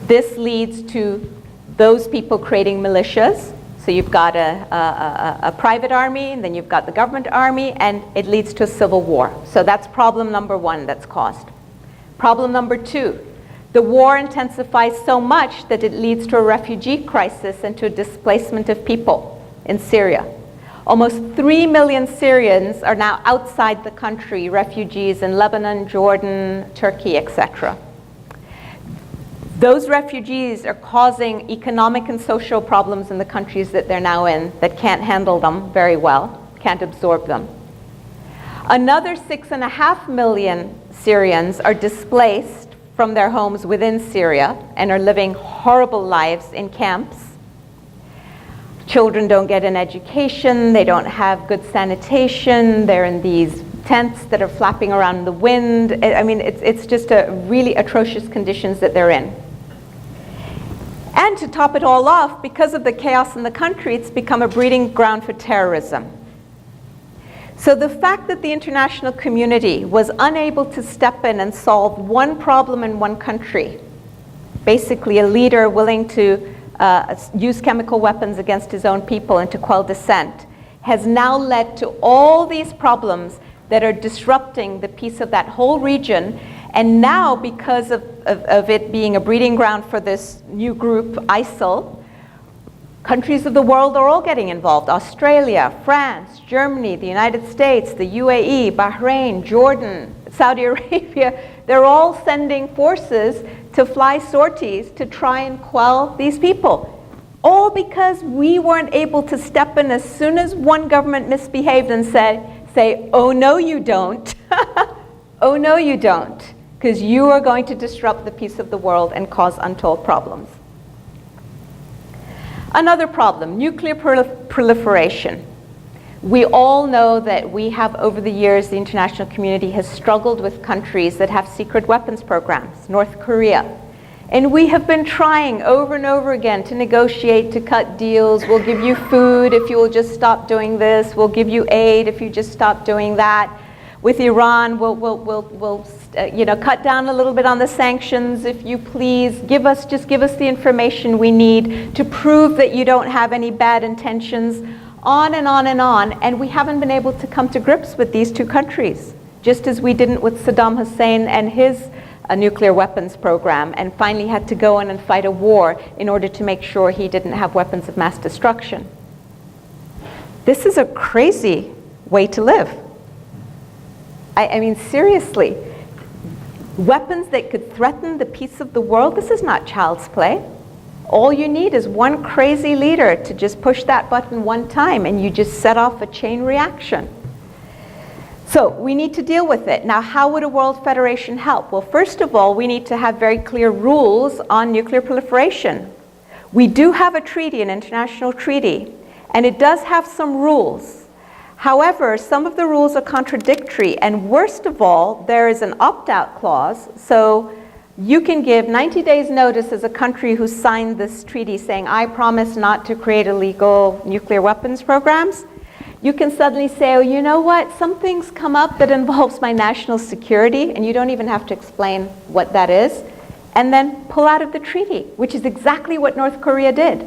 This leads to those people creating militias. So you've got a private army, and then you've got the government army, and it leads to a civil war. So that's problem number one that's caused. Problem number two, the war intensifies so much that it leads to a refugee crisis and to a displacement of people in Syria. Almost 3 million Syrians are now outside the country, refugees in Lebanon, Jordan, Turkey, etc. Those refugees are causing economic and social problems in the countries that they're now in that can't handle them very well, can't absorb them. Another 6.5 million Syrians are displaced from their homes within Syria and are living horrible lives in camps. Children don't get an education, they don't have good sanitation, they're in these tents that are flapping around in the wind. I mean, it's just a really atrocious conditions that they're in. And to top it all off, because of the chaos in the country, it's become a breeding ground for terrorism. So the fact that the international community was unable to step in and solve one problem in one country, basically a leader willing to use chemical weapons against his own people and to quell dissent, has now led to all these problems that are disrupting the peace of that whole region. And now, because of it being a breeding ground for this new group, ISIL, countries of the world are all getting involved. Australia, France, Germany, the United States, the UAE, Bahrain, Jordan, Saudi Arabia, they're all sending forces to fly sorties to try and quell these people. All because we weren't able to step in as soon as one government misbehaved and say, oh no you don't, oh no you don't, because you are going to disrupt the peace of the world and cause untold problems. Another problem, nuclear proliferation. We all know that we have, over the years, the international community has struggled with countries that have secret weapons programs, North Korea. And we have been trying over and over again to negotiate, to cut deals. We'll give you food if you will just stop doing this. We'll give you aid if you just stop doing that. With Iran, we'll cut down a little bit on the sanctions if you please. Just give us the information we need to prove that you don't have any bad intentions. On and on and on. And we haven't been able to come to grips with these two countries, just as we didn't with Saddam Hussein and his nuclear weapons program, and finally had to go in and fight a war in order to make sure he didn't have weapons of mass destruction. This is a crazy way to live. I mean, seriously, weapons that could threaten the peace of the world, this is not child's play. All you need is one crazy leader to just push that button one time and you just set off a chain reaction. So we need to deal with it. Now, how would a world federation help? Well, first of all, we need to have very clear rules on nuclear proliferation. We do have a treaty, an international treaty, and it does have some rules. However, some of the rules are contradictory, and worst of all, there is an opt-out clause. So you can give 90 days notice as a country who signed this treaty saying, I promise not to create illegal nuclear weapons programs. You can suddenly say, oh, you know what, some things come up that involves my national security, and you don't even have to explain what that is, and then pull out of the treaty, which is exactly what North Korea did.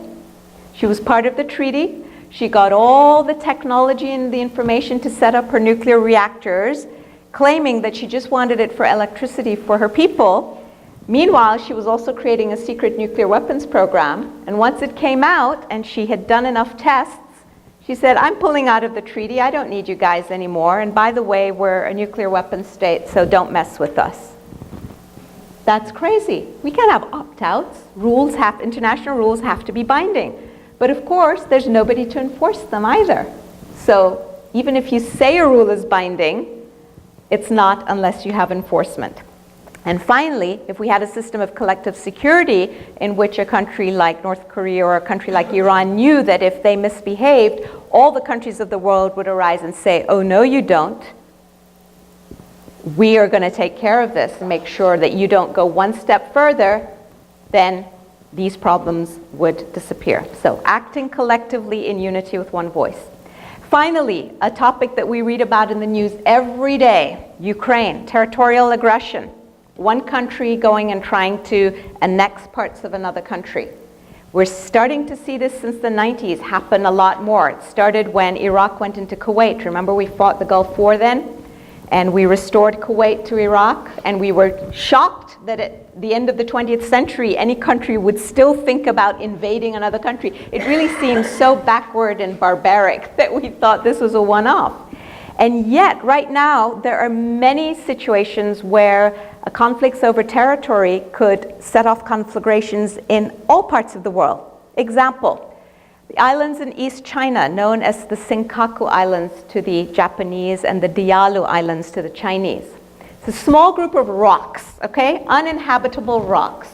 She was part of the treaty. She got all the technology and the information to set up her nuclear reactors, claiming that she just wanted it for electricity for her people. Meanwhile, she was also creating a secret nuclear weapons program, and once it came out and she had done enough tests, she said, I'm pulling out of the treaty, I don't need you guys anymore, and by the way, we're a nuclear weapons state, so don't mess with us. That's crazy. We can't have opt-outs. International rules have to be binding. But of course, there's nobody to enforce them either. So even if you say a rule is binding, it's not unless you have enforcement. And finally, if we had a system of collective security in which a country like North Korea or a country like Iran knew that if they misbehaved, all the countries of the world would arise and say, oh, no, you don't. We are going to take care of this and make sure that you don't go one step further, then these problems would disappear. So acting collectively in unity with one voice. Finally, a topic that we read about in the news every day, Ukraine, territorial aggression. One country going and trying to annex parts of another country. We're starting to see this since the 90s happen a lot more. It started when Iraq went into Kuwait. Remember, we fought the Gulf War then? And we restored Kuwait to Iraq, and we were shocked that at the end of the 20th century, any country would still think about invading another country. It really seemed so backward and barbaric that we thought this was a one-off. And yet, right now, there are many situations where conflicts over territory could set off conflagrations in all parts of the world. Example, the islands in East China, known as the Senkaku Islands to the Japanese and the Diaoyu Islands to the Chinese. It's a small group of rocks, okay? Uninhabitable rocks.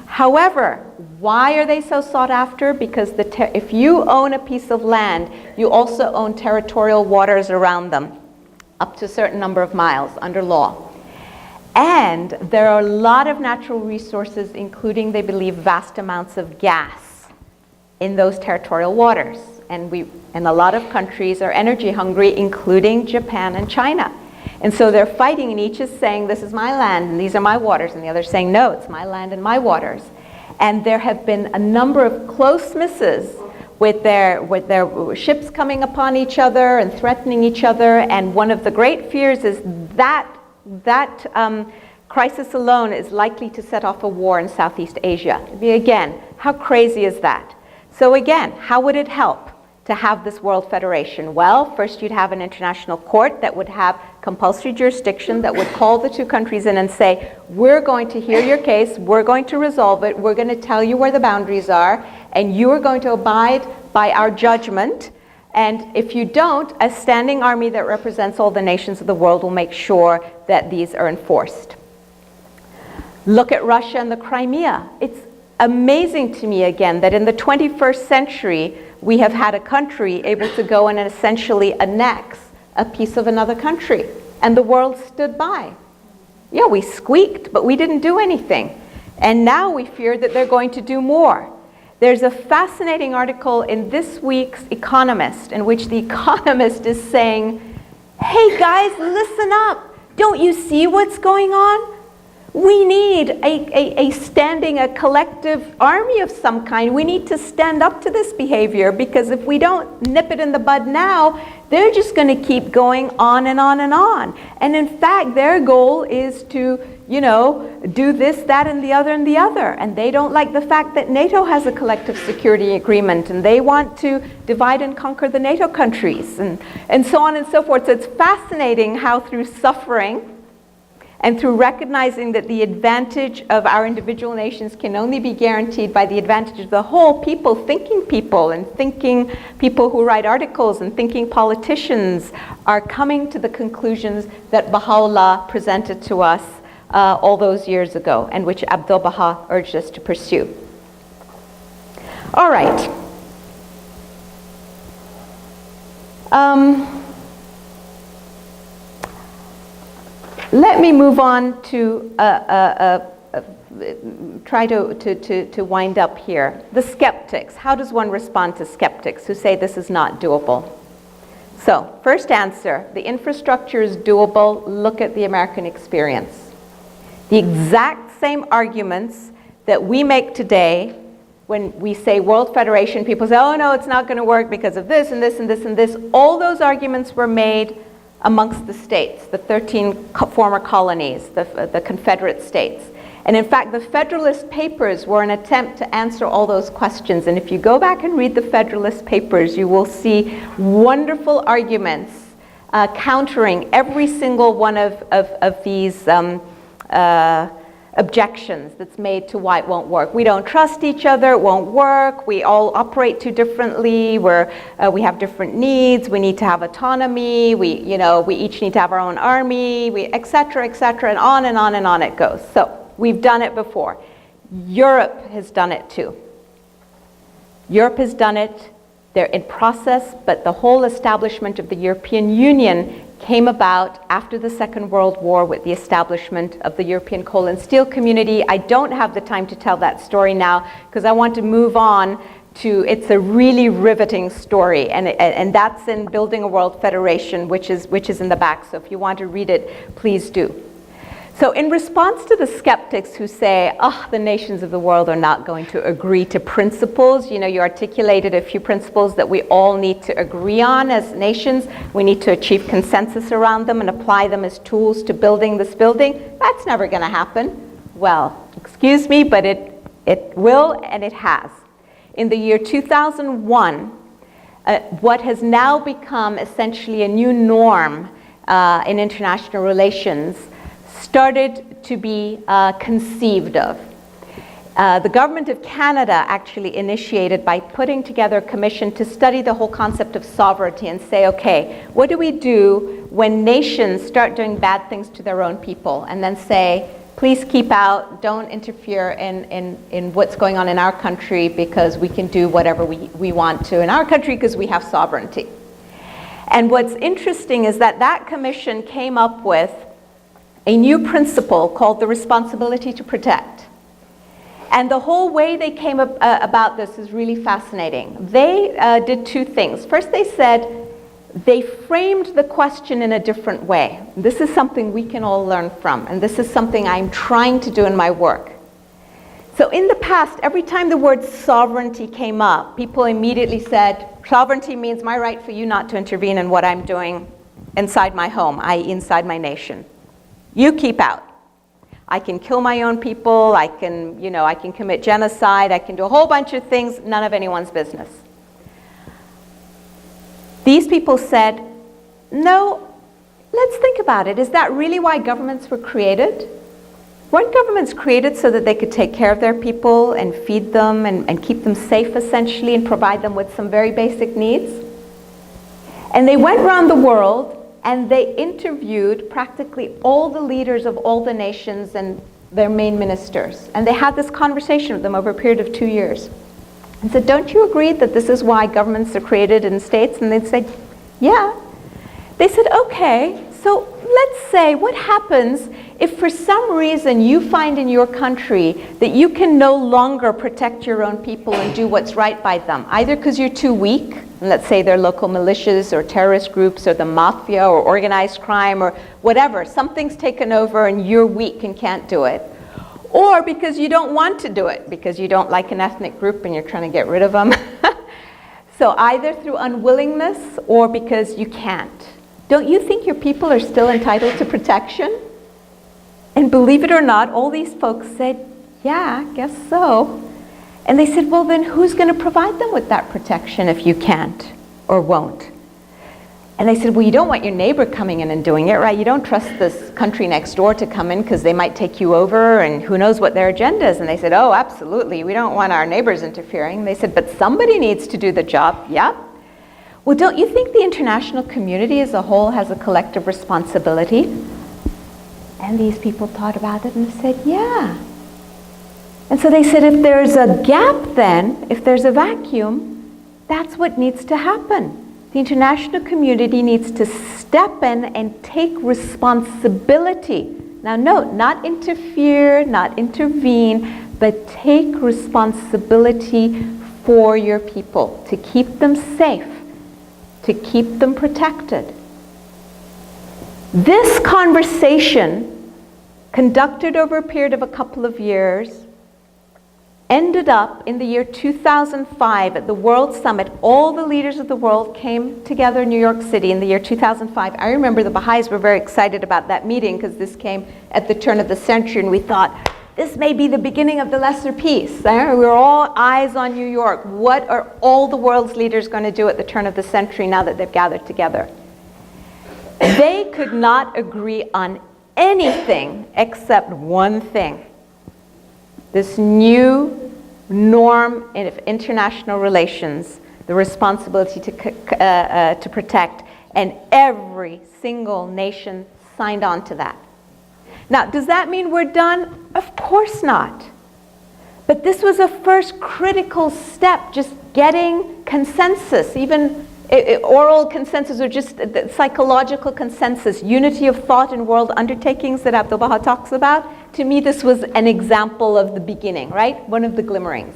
However, why are they so sought after? Because if you own a piece of land, you also own territorial waters around them, up to a certain number of miles under law. And there are a lot of natural resources, including, they believe, vast amounts of gas in those territorial waters. And a lot of countries are energy hungry, including Japan and China. And so they're fighting, and each is saying, this is my land, and these are my waters, and the other saying, no, it's my land and my waters. And there have been a number of close misses with their ships coming upon each other and threatening each other. And one of the great fears is that crisis alone is likely to set off a war in Southeast Asia. Again, how crazy is that? So again, how would it help to have this World Federation? Well, first you'd have an international court that would have compulsory jurisdiction that would call the two countries in and say, we're going to hear your case, we're going to resolve it, we're going to tell you where the boundaries are, and you are going to abide by our judgment. And if you don't, a standing army that represents all the nations of the world will make sure that these are enforced. Look at Russia and the Crimea. It's amazing to me, again, that in the 21st century, we have had a country able to go and essentially annex a piece of another country. And the world stood by. Yeah, we squeaked, but we didn't do anything. And now we fear that they're going to do more. There's a fascinating article in this week's Economist in which the Economist is saying, hey guys, listen up. Don't you see what's going on? We need a collective army of some kind. We need to stand up to this behavior, because if we don't nip it in the bud now, they're just going to keep going on and on and on. And in fact, their goal is to, do this, that, and the other, and the other. And they don't like the fact that NATO has a collective security agreement, and they want to divide and conquer the NATO countries, and so on and so forth. So it's fascinating how through suffering and through recognizing that the advantage of our individual nations can only be guaranteed by the advantage of the whole, thinking people, and thinking people who write articles, and thinking politicians are coming to the conclusions that Baha'u'llah presented to us all those years ago, and which Abdu'l-Baha urged us to pursue. All right. Let me move on to try to wind up here. The skeptics. How does one respond to skeptics who say this is not doable? So, first answer, the infrastructure is doable. Look at the American experience. The exact same arguments that we make today when we say World Federation, people say, oh no, it's not going to work because of this and this and this and this. All those arguments were made amongst the states, the 13 former colonies, the Confederate states. And in fact, the Federalist Papers were an attempt to answer all those questions. And if you go back and read the Federalist Papers, you will see wonderful arguments countering every single one of these objections that's made to why it won't work. We don't trust each other, it won't work, we all operate too differently, we have different needs, we need to have autonomy, we each need to have our own army, et cetera, and on and on and on it goes. So we've done it before. Europe has done it too. Europe has done it, they're in process, but the whole establishment of the European Union came about after the Second World War with the establishment of the European Coal and Steel Community. I don't have the time to tell that story now because I want to move on to, it's a really riveting story, and that's in Building a World Federation, which is in the back. So if you want to read it, please do. So in response to the skeptics who say, the nations of the world are not going to agree to principles, you articulated a few principles that we all need to agree on as nations. We need to achieve consensus around them and apply them as tools to building this building. That's never going to happen. Well, excuse me, but it will, and it has. In the year 2001, what has now become essentially a new norm in international relations started to be conceived of. The government of Canada actually initiated by putting together a commission to study the whole concept of sovereignty and say, okay, what do we do when nations start doing bad things to their own people, and then say, please keep out, don't interfere in what's going on in our country, because we can do whatever we want to in our country because we have sovereignty. And what's interesting is that commission came up with a new principle called the responsibility to protect. And the whole way they came about this is really fascinating. They did two things. First, they framed the question in a different way. This is something we can all learn from, and this is something I'm trying to do in my work. So in the past, every time the word sovereignty came up, people immediately said, sovereignty means my right for you not to intervene in what I'm doing inside my home, i.e. inside my nation. You keep out. I can kill my own people, I can commit genocide, I can do a whole bunch of things, none of anyone's business. These people said, no, let's think about it. Is that really why governments were created? Weren't governments created so that they could take care of their people and feed them and keep them safe, essentially, and provide them with some very basic needs? And they went around the world and they interviewed practically all the leaders of all the nations and their main ministers. And they had this conversation with them over a period of 2 years. And said, don't you agree that this is why governments are created in states? And they'd say, yeah. They said, okay, so let's say what happens if for some reason you find in your country that you can no longer protect your own people and do what's right by them, either because you're too weak, and let's say they're local militias or terrorist groups or the mafia or organized crime or whatever, something's taken over and you're weak and can't do it, or because you don't want to do it, because you don't like an ethnic group and you're trying to get rid of them. So either through unwillingness or because you can't. Don't you think your people are still entitled to protection? And believe it or not, all these folks said, yeah, I guess so. And they said, well, then who's going to provide them with that protection if you can't or won't? And they said, well, you don't want your neighbor coming in and doing it, right? You don't trust this country next door to come in because they might take you over and who knows what their agenda is. And they said, oh, absolutely. We don't want our neighbors interfering. They said, but somebody needs to do the job. Yeah. Well, don't you think the international community as a whole has a collective responsibility? And these people thought about it and said, yeah. And so they said, if there's a gap then, if there's a vacuum, that's what needs to happen. The international community needs to step in and take responsibility. Now note, not interfere, not intervene, but take responsibility for your people, to keep them safe, to keep them protected. This conversation, conducted over a period of a couple of years, ended up in the year 2005 at the World Summit. All the leaders of the world came together in New York City in the year 2005. I remember the Baha'is were very excited about that meeting because this came at the turn of the century, and we thought, this may be the beginning of the lesser peace. We were all eyes on New York. What are all the world's leaders going to do at the turn of the century now that they've gathered together? They could not agree on anything except one thing. This new norm of international relations, the responsibility to protect, and every single nation signed on to that. Now, does that mean we're done? Of course not. But this was a first critical step, just getting consensus, even oral consensus or just psychological consensus, unity of thought in world undertakings that Abdu'l-Baha talks about. To me, this was an example of the beginning, right? One of the glimmerings.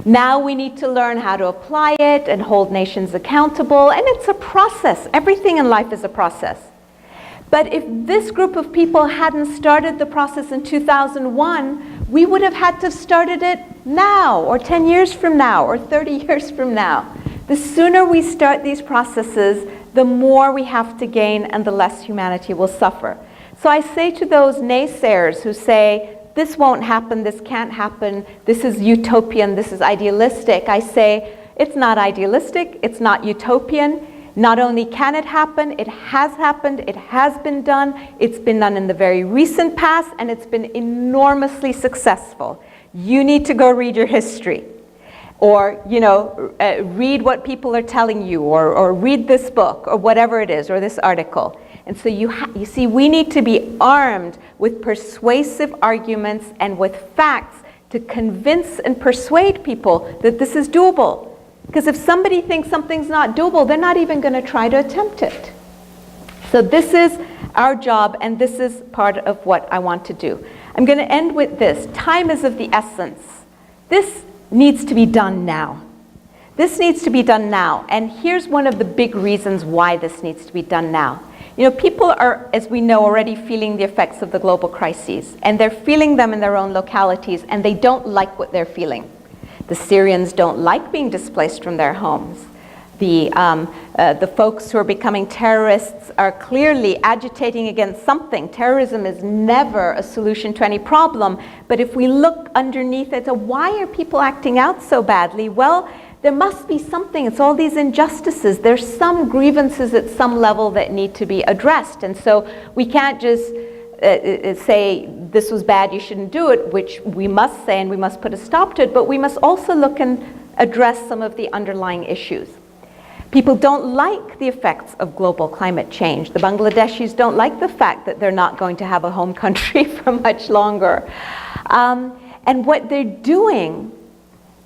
Now we need to learn how to apply it and hold nations accountable, and it's a process. Everything in life is a process. But if this group of people hadn't started the process in 2001, we would have had to have started it now, or 10 years from now, or 30 years from now. The sooner we start these processes, the more we have to gain and the less humanity will suffer. So I say to those naysayers who say, this won't happen, this can't happen, this is utopian, this is idealistic, I say, it's not idealistic, it's not utopian. Not only can it happen, it has happened, it has been done, it's been done in the very recent past, and it's been enormously successful. You need to go read your history. Or, read what people are telling you, or read this book, or whatever it is, or this article. And so you see, we need to be armed with persuasive arguments and with facts to convince and persuade people that this is doable. Because if somebody thinks something's not doable, they're not even going to try to attempt it. So this is our job, and this is part of what I want to do. I'm going to end with this. Time is of the essence. This needs to be done now. This needs to be done now. And here's one of the big reasons why this needs to be done now. People are, as we know, already feeling the effects of the global crises, and they're feeling them in their own localities, and they don't like what they're feeling. The Syrians don't like being displaced from their homes. The folks who are becoming terrorists are clearly agitating against something. Terrorism is never a solution to any problem, but if we look underneath it, why are people acting out so badly? Well, there must be something. It's all these injustices. There's some grievances at some level that need to be addressed. And so we can't just say this was bad, you shouldn't do it, which we must say, and we must put a stop to it, but we must also look and address some of the underlying issues. People don't like the effects of global climate change. The Bangladeshis don't like the fact that they're not going to have a home country for much longer. And what they're doing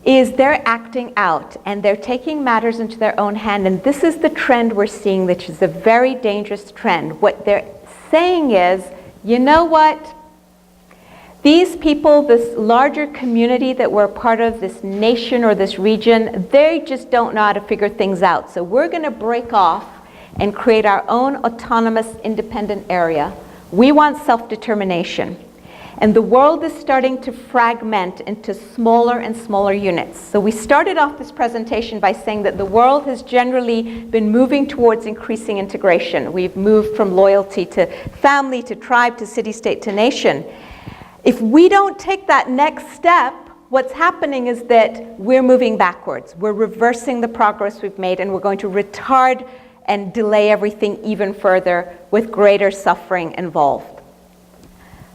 is they're acting out, and they're taking matters into their own hand. And this is the trend we're seeing, which is a very dangerous trend. What they're saying is, you know what? These people, this larger community that we're part of, this nation or this region, they just don't know how to figure things out. So we're going to break off and create our own autonomous, independent area. We want self-determination. And the world is starting to fragment into smaller and smaller units. So we started off this presentation by saying that the world has generally been moving towards increasing integration. We've moved from loyalty to family, to tribe, to city-state, to nation. If we don't take that next step, what's happening is that we're moving backwards. We're reversing the progress we've made, and we're going to retard and delay everything even further with greater suffering involved.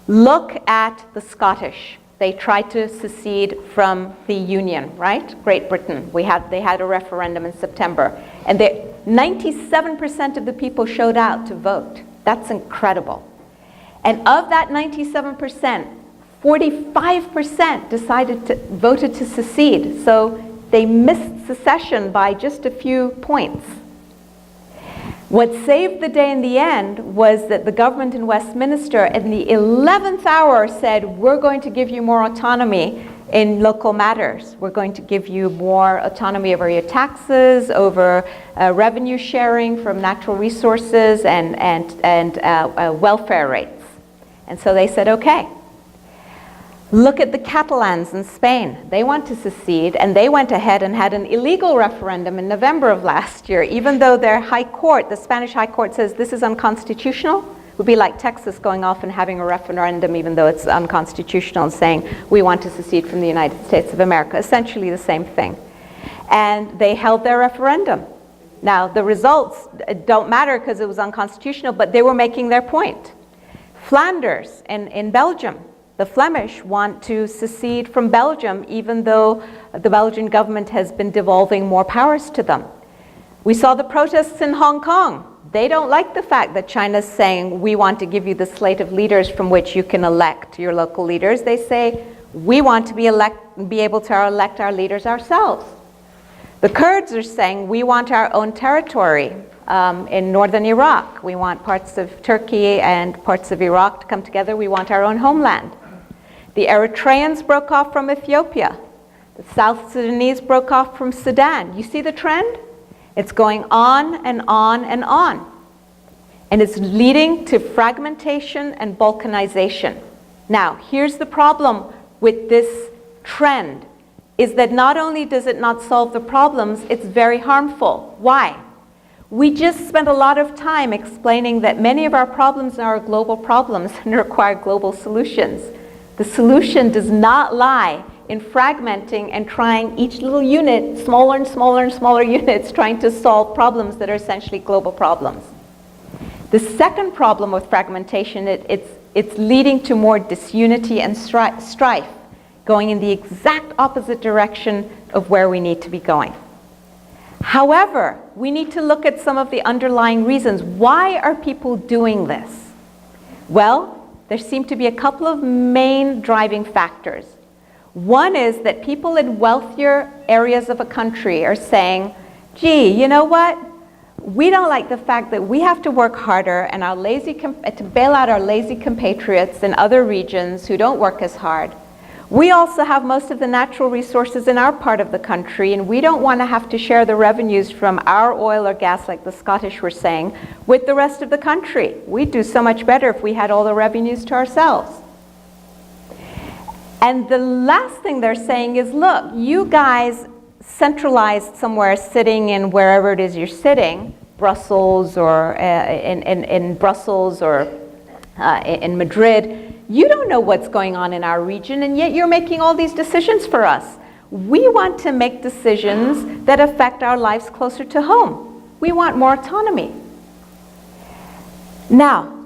Look at the Scottish. They tried to secede from the Union, right? Great Britain. They had a referendum in September. And 97% of the people showed out to vote. That's incredible. And of that 97%, 45% voted to secede. So they missed secession by just a few points. What saved the day in the end was that the government in Westminster in the 11th hour said, we're going to give you more autonomy in local matters. We're going to give you more autonomy over your taxes, over revenue sharing from natural resources and welfare rates. And so they said, okay. Look at the Catalans in Spain. They want to secede, and they went ahead and had an illegal referendum in November of last year, even though their high court, the Spanish high court, says this is unconstitutional. It would be like Texas going off and having a referendum even though it's unconstitutional and saying we want to secede from the United States of America. Essentially the same thing. And they held their referendum. Now, the results don't matter because it was unconstitutional, but they were making their point. Flanders in Belgium. The Flemish want to secede from Belgium, even though the Belgian government has been devolving more powers to them. We saw the protests in Hong Kong. They don't like the fact that China's saying, we want to give you the slate of leaders from which you can elect your local leaders. They say, we want to be able to elect our leaders ourselves. The Kurds are saying, we want our own territory in northern Iraq. We want parts of Turkey and parts of Iraq to come together. We want our own homeland. The Eritreans broke off from Ethiopia. The South Sudanese broke off from Sudan. You see the trend? It's going on and on and on. And it's leading to fragmentation and balkanization. Now, here's the problem with this trend, is that not only does it not solve the problems, it's very harmful. Why? We just spent a lot of time explaining that many of our problems are global problems and require global solutions. The solution does not lie in fragmenting and trying each little unit, smaller and smaller and smaller units, trying to solve problems that are essentially global problems. The second problem with fragmentation, it's leading to more disunity and strife, going in the exact opposite direction of where we need to be going. However, we need to look at some of the underlying reasons. Why are people doing this? Well, there seem to be a couple of main driving factors. One is that people in wealthier areas of a country are saying, gee, you know what? We don't like the fact that we have to work harder and to bail out our lazy compatriots in other regions who don't work as hard. We also have most of the natural resources in our part of the country, and we don't want to have to share the revenues from our oil or gas, like the Scottish were saying, with the rest of the country. We'd do so much better if we had all the revenues to ourselves. And the last thing they're saying is, look, you guys centralized somewhere, sitting in wherever it is you're sitting, Brussels or in Brussels or in Madrid, you don't know what's going on in our region, and yet you're making all these decisions for us. We want to make decisions that affect our lives closer to home. We want more autonomy. Now,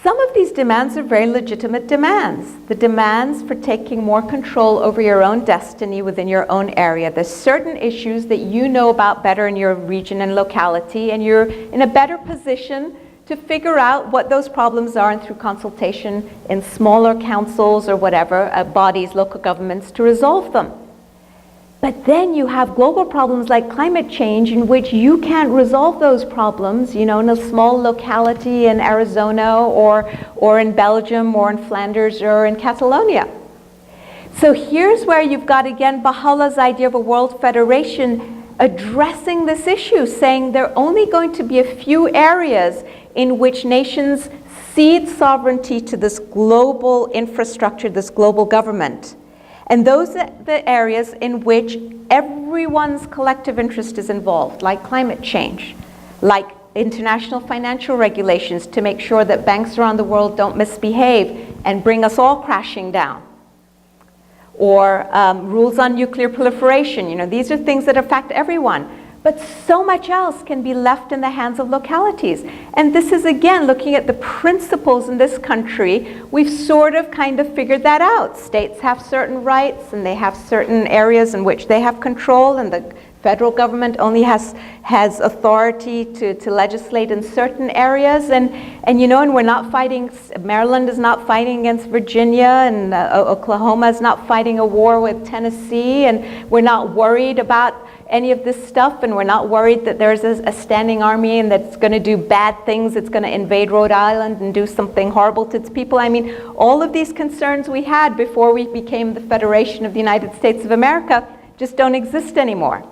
some of these demands are very legitimate demands. The demands for taking more control over your own destiny within your own area. There's certain issues that you know about better in your region and locality, and you're in a better position to figure out what those problems are, and through consultation in smaller councils or whatever, bodies, local governments, to resolve them. But then you have global problems like climate change, in which you can't resolve those problems, in a small locality in Arizona or in Belgium or in Flanders or in Catalonia. So here's where you've got, again, Baha'u'llah's idea of a world federation addressing this issue, saying there are only going to be a few areas in which nations cede sovereignty to this global infrastructure, this global government. And those are the areas in which everyone's collective interest is involved, like climate change, like international financial regulations to make sure that banks around the world don't misbehave and bring us all crashing down, or rules on nuclear proliferation. These are things that affect everyone. But so much else can be left in the hands of localities. And this is, again, looking at the principles in this country. We've sort of kind of figured that out. States have certain rights, and they have certain areas in which they have control, and the federal government only has authority to legislate in certain areas. And we're not fighting, Maryland is not fighting against Virginia, and Oklahoma is not fighting a war with Tennessee, and we're not worried about any of this stuff, and we're not worried that there's a standing army and that's going to do bad things. It's going to invade Rhode Island and do something horrible to its people. I mean, all of these concerns we had before we became the Federation of the United States of America just don't exist anymore.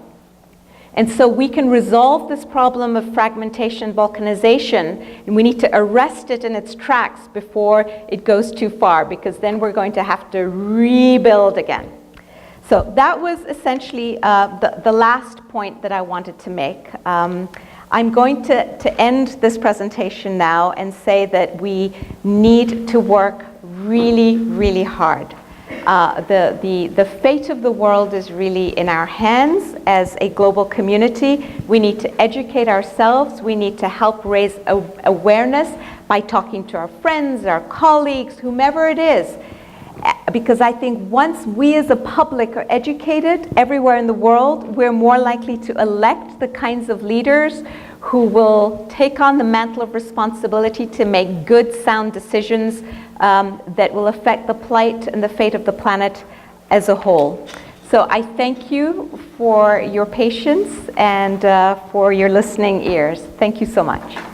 And so we can resolve this problem of fragmentation, balkanization, and we need to arrest it in its tracks before it goes too far, because then we're going to have to rebuild again. So that was essentially the last point that I wanted to make. I'm going to end this presentation now and say that we need to work really, really hard. The fate of the world is really in our hands as a global community. We need to educate ourselves. We need to help raise awareness by talking to our friends, our colleagues, whomever it is. Because I think once we as a public are educated everywhere in the world, we're more likely to elect the kinds of leaders who will take on the mantle of responsibility to make good, sound decisions that will affect the plight and the fate of the planet as a whole. So I thank you for your patience and for your listening ears. Thank you so much.